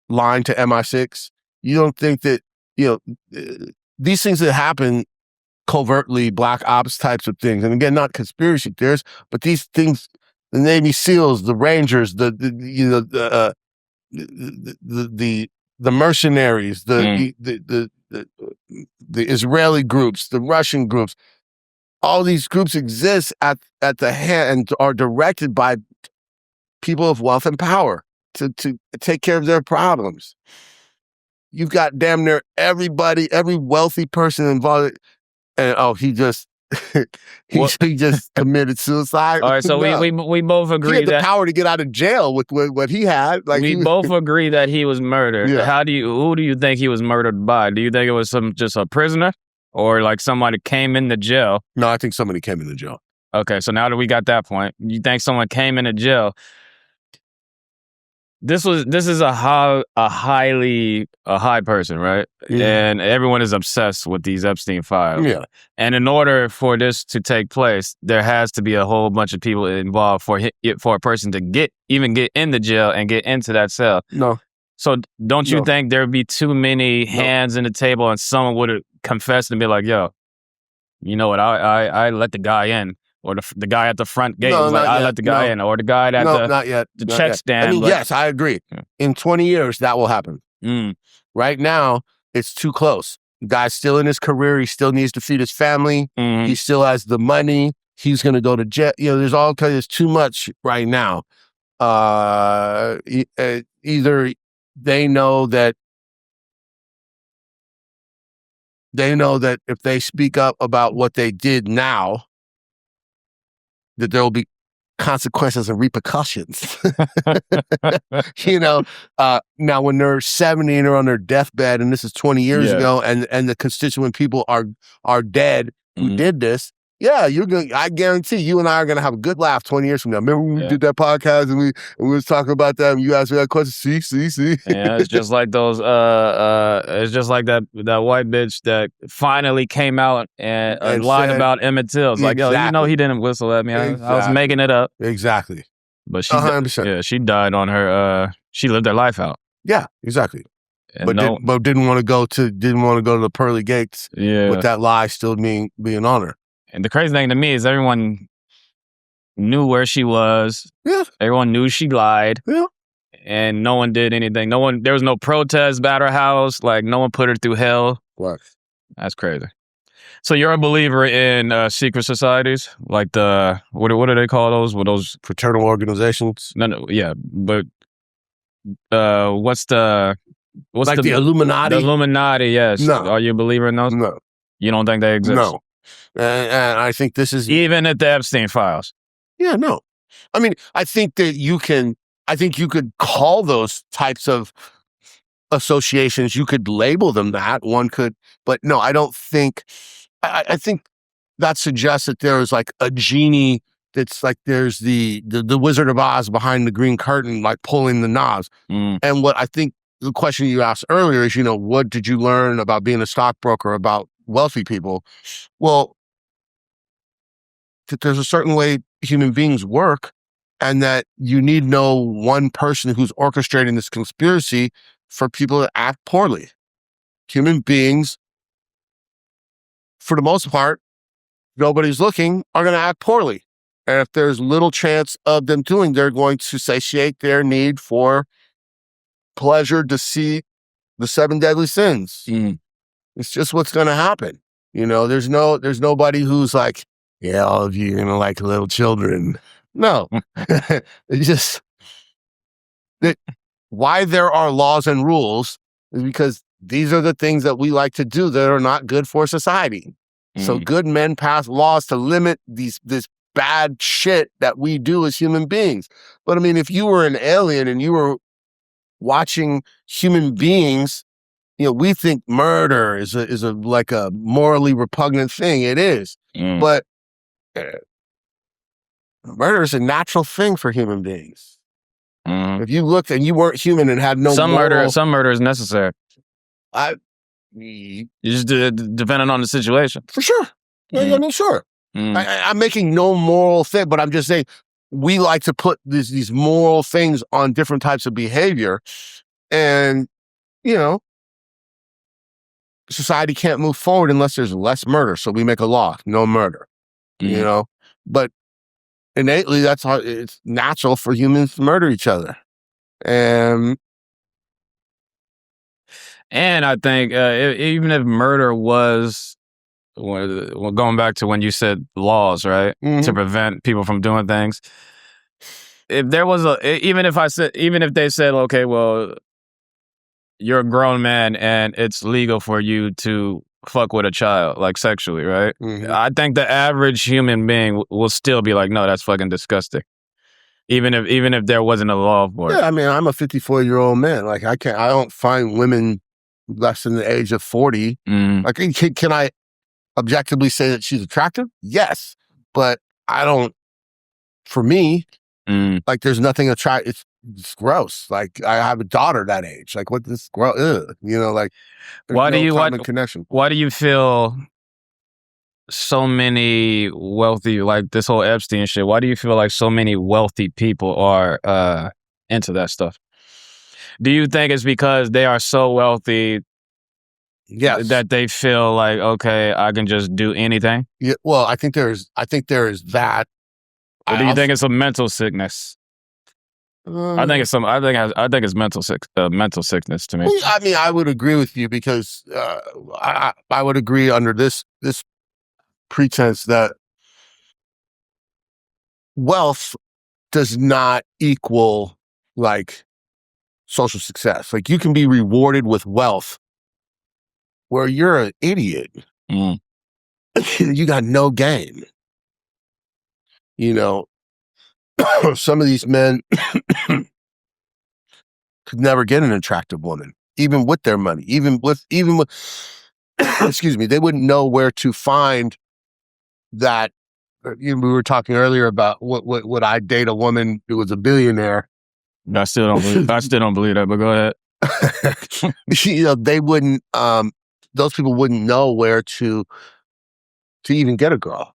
lied to MI6? You don't think that, these things that happen covertly, black ops types of things, and again, not conspiracy theorists, but these things, the Navy SEALs, the Rangers, the mercenaries, the Israeli groups, the Russian groups, all these groups exist at the hand and are directed by people of wealth and power to take care of their problems. You've got damn near everybody, every wealthy person involved, and he just he just committed suicide. All right, so we both agree he had the power to get out of jail with what he had. Like we both agree that he was murdered. Yeah. Who do you think he was murdered by? Do you think it was just a prisoner, or like somebody came into jail? No, I think somebody came into jail. Okay, so now that we got that point, you think someone came into jail? This is a high person, right? Yeah. And everyone is obsessed with these Epstein files. Yeah. And in order for this to take place, there has to be a whole bunch of people involved for a person to get in the jail and get into that cell. No. So don't you think there would be too many hands in the table and someone would have confessed and be like, yo, you know what, I let the guy in. Or the guy at the front gate was like, I let the guy in. Or the guy at the check stand. I mean, yes, I agree. Yeah. In 20 years, that will happen. Right now, it's too close. The guy's still in his career. He still needs to feed his family. He still has the money. He's going to go to jail. There's too much right now. either they know that if they speak up about what they did now, that there will be consequences and repercussions. Now when they're 70 and they're on their deathbed, and this is 20 years ago, and the constituent people are dead who did this, I guarantee you and I are gonna have a good laugh 20 years from now. Remember when we did that podcast and we was talking about that, and you asked me that question? See. Yeah, it's just like those. It's just like that white bitch that finally came out and lied about Emmett Till. It's like, yo, he didn't whistle at me. I was making it up. Exactly. But she 100%. She died on her. She lived her life out. Yeah, exactly. But didn't want to go to the pearly gates. Yeah. With that lie still being on her. And the crazy thing to me is everyone knew where she was. Yeah. Everyone knew she lied. Yeah. And no one did anything. There was no protest at her house. Like, no one put her through hell. What? That's crazy. So you're a believer in secret societies? Like what do they call those? What those fraternal organizations? No, yeah. But what's the Illuminati? The Illuminati, yes. No. Are you a believer in those? No. You don't think they exist? No. And I think this is... Even at the Epstein files? Yeah, no. I mean, I think that you could call those types of associations, you could label them that, one could, but no, I don't think... I think that suggests that there is like a genie that's like there's the Wizard of Oz behind the green curtain, like pulling the knobs. And what I think the question you asked earlier is, what did you learn about being a stockbroker about wealthy people? Well, that there's a certain way human beings work, and that you need no one person who's orchestrating this conspiracy for people to act poorly. Human beings, for the most part, nobody's looking, are going to act poorly. And if there's little chance of them doing, they're going to satiate their need for pleasure, deceit, the 7 deadly sins. It's just what's going to happen. There's nobody who's like, yeah, all of you, like little children. No. It's just that why there are laws and rules is because these are the things that we like to do that are not good for society. So good men pass laws to limit this bad shit that we do as human beings. But I mean, if you were an alien and you were watching human beings, we think murder is like a morally repugnant thing. It is. But murder is a natural thing for human beings. If you looked and you weren't human and had no some murder is necessary. You just depending on the situation. For sure. I mean, sure. I'm making no moral thing, but I'm just saying we like to put these moral things on different types of behavior, and society can't move forward unless there's less murder. So we make a law, no murder. But innately, that's how it's natural for humans to murder each other. And I think even if murder was, going back to when you said laws, right, to prevent people from doing things, if there was even if they said, okay, well, you're a grown man and it's legal for you to fuck with a child, like sexually, right? I think the average human being will still be like, no, that's fucking disgusting. Even if there wasn't a law for it. Yeah, I mean, I'm a 54-year-old man. Like, I don't find women less than the age of 40. Like, can I objectively say that she's attractive? Yes. But I don't, for me, like, there's nothing attractive. It's gross. Like, I have a daughter that age. Like, what this gross? Like, why do connection. Why do you feel so many wealthy, like this whole Epstein shit? Why do you feel like so many wealthy people are into that stuff? Do you think it's because they are so wealthy? Yes. That they feel like, okay, I can just do anything? Yeah. Well, I think there is that. Or do you think it's a mental sickness? I think it's mental sickness to me. I mean, I would agree with you because I would agree under this pretense that wealth does not equal like social success. Like you can be rewarded with wealth where you're an idiot. You got no gain. You know, some of these men could never get an attractive woman, even with their money, even with, excuse me, they wouldn't know where to find that. We were talking earlier about would I date a woman who was a billionaire? I still don't believe that, but go ahead. They wouldn't, those people wouldn't know where to even get a girl.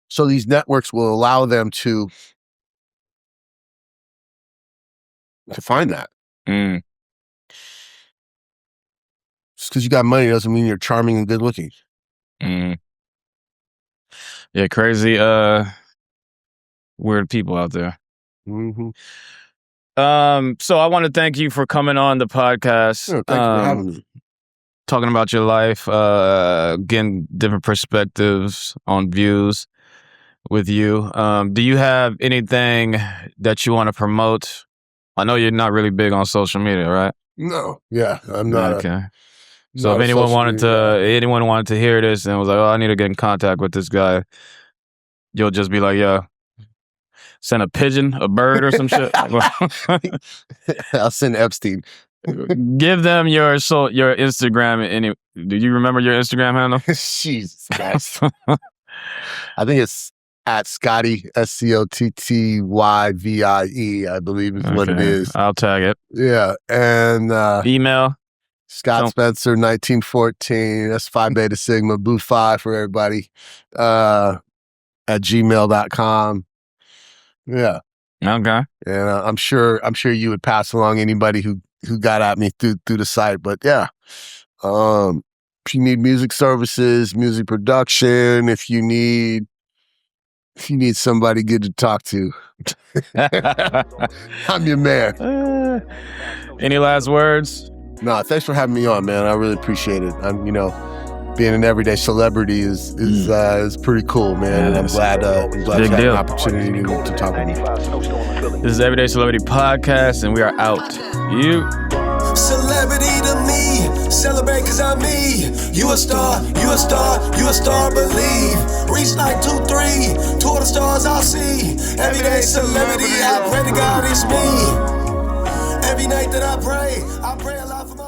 So these networks will allow them to find that. Just because you got money doesn't mean you're charming and good looking. Yeah, crazy, weird people out there. Mm-hmm. So I want to thank you for coming on the podcast. Thank you for having me. Talking about your life, getting different perspectives on views with you. Do you have anything that you want to promote? I know you're not really big on social media, right? No. Yeah, I'm not. Okay. So if anyone wanted to hear this and was like, oh, I need to get in contact with this guy, you'll just be like, yeah, send a pigeon, a bird, or some shit. I'll send Epstein. Give them your Instagram. Do you remember your Instagram handle? Jesus Christ. I think it's at Scotty, SCOTTYVIE, I believe is what it is. I'll tag it. Yeah. And email Scott Spencer 1914. That's Phi Beta Sigma, Boo Phi for everybody. At gmail.com. Yeah. Okay. And I'm sure you would pass along anybody who got at me through the site. But yeah. If you need music services, music production, if you need somebody good to talk to, I'm your man. Any last words? No, thanks for having me on, man. I really appreciate it. Being an everyday celebrity is pretty cool, man. Yeah, and I'm glad you had an opportunity to talk with me. This is Everyday Celebrity Podcast, and we are out. You. Celebrity to me, celebrate cause I'm me. You a star, you a star, you a star, believe. Reach like 2-3, 2 of the stars I'll see. Everyday celebrity, I pray to God it's me. Every night that I pray a lot for my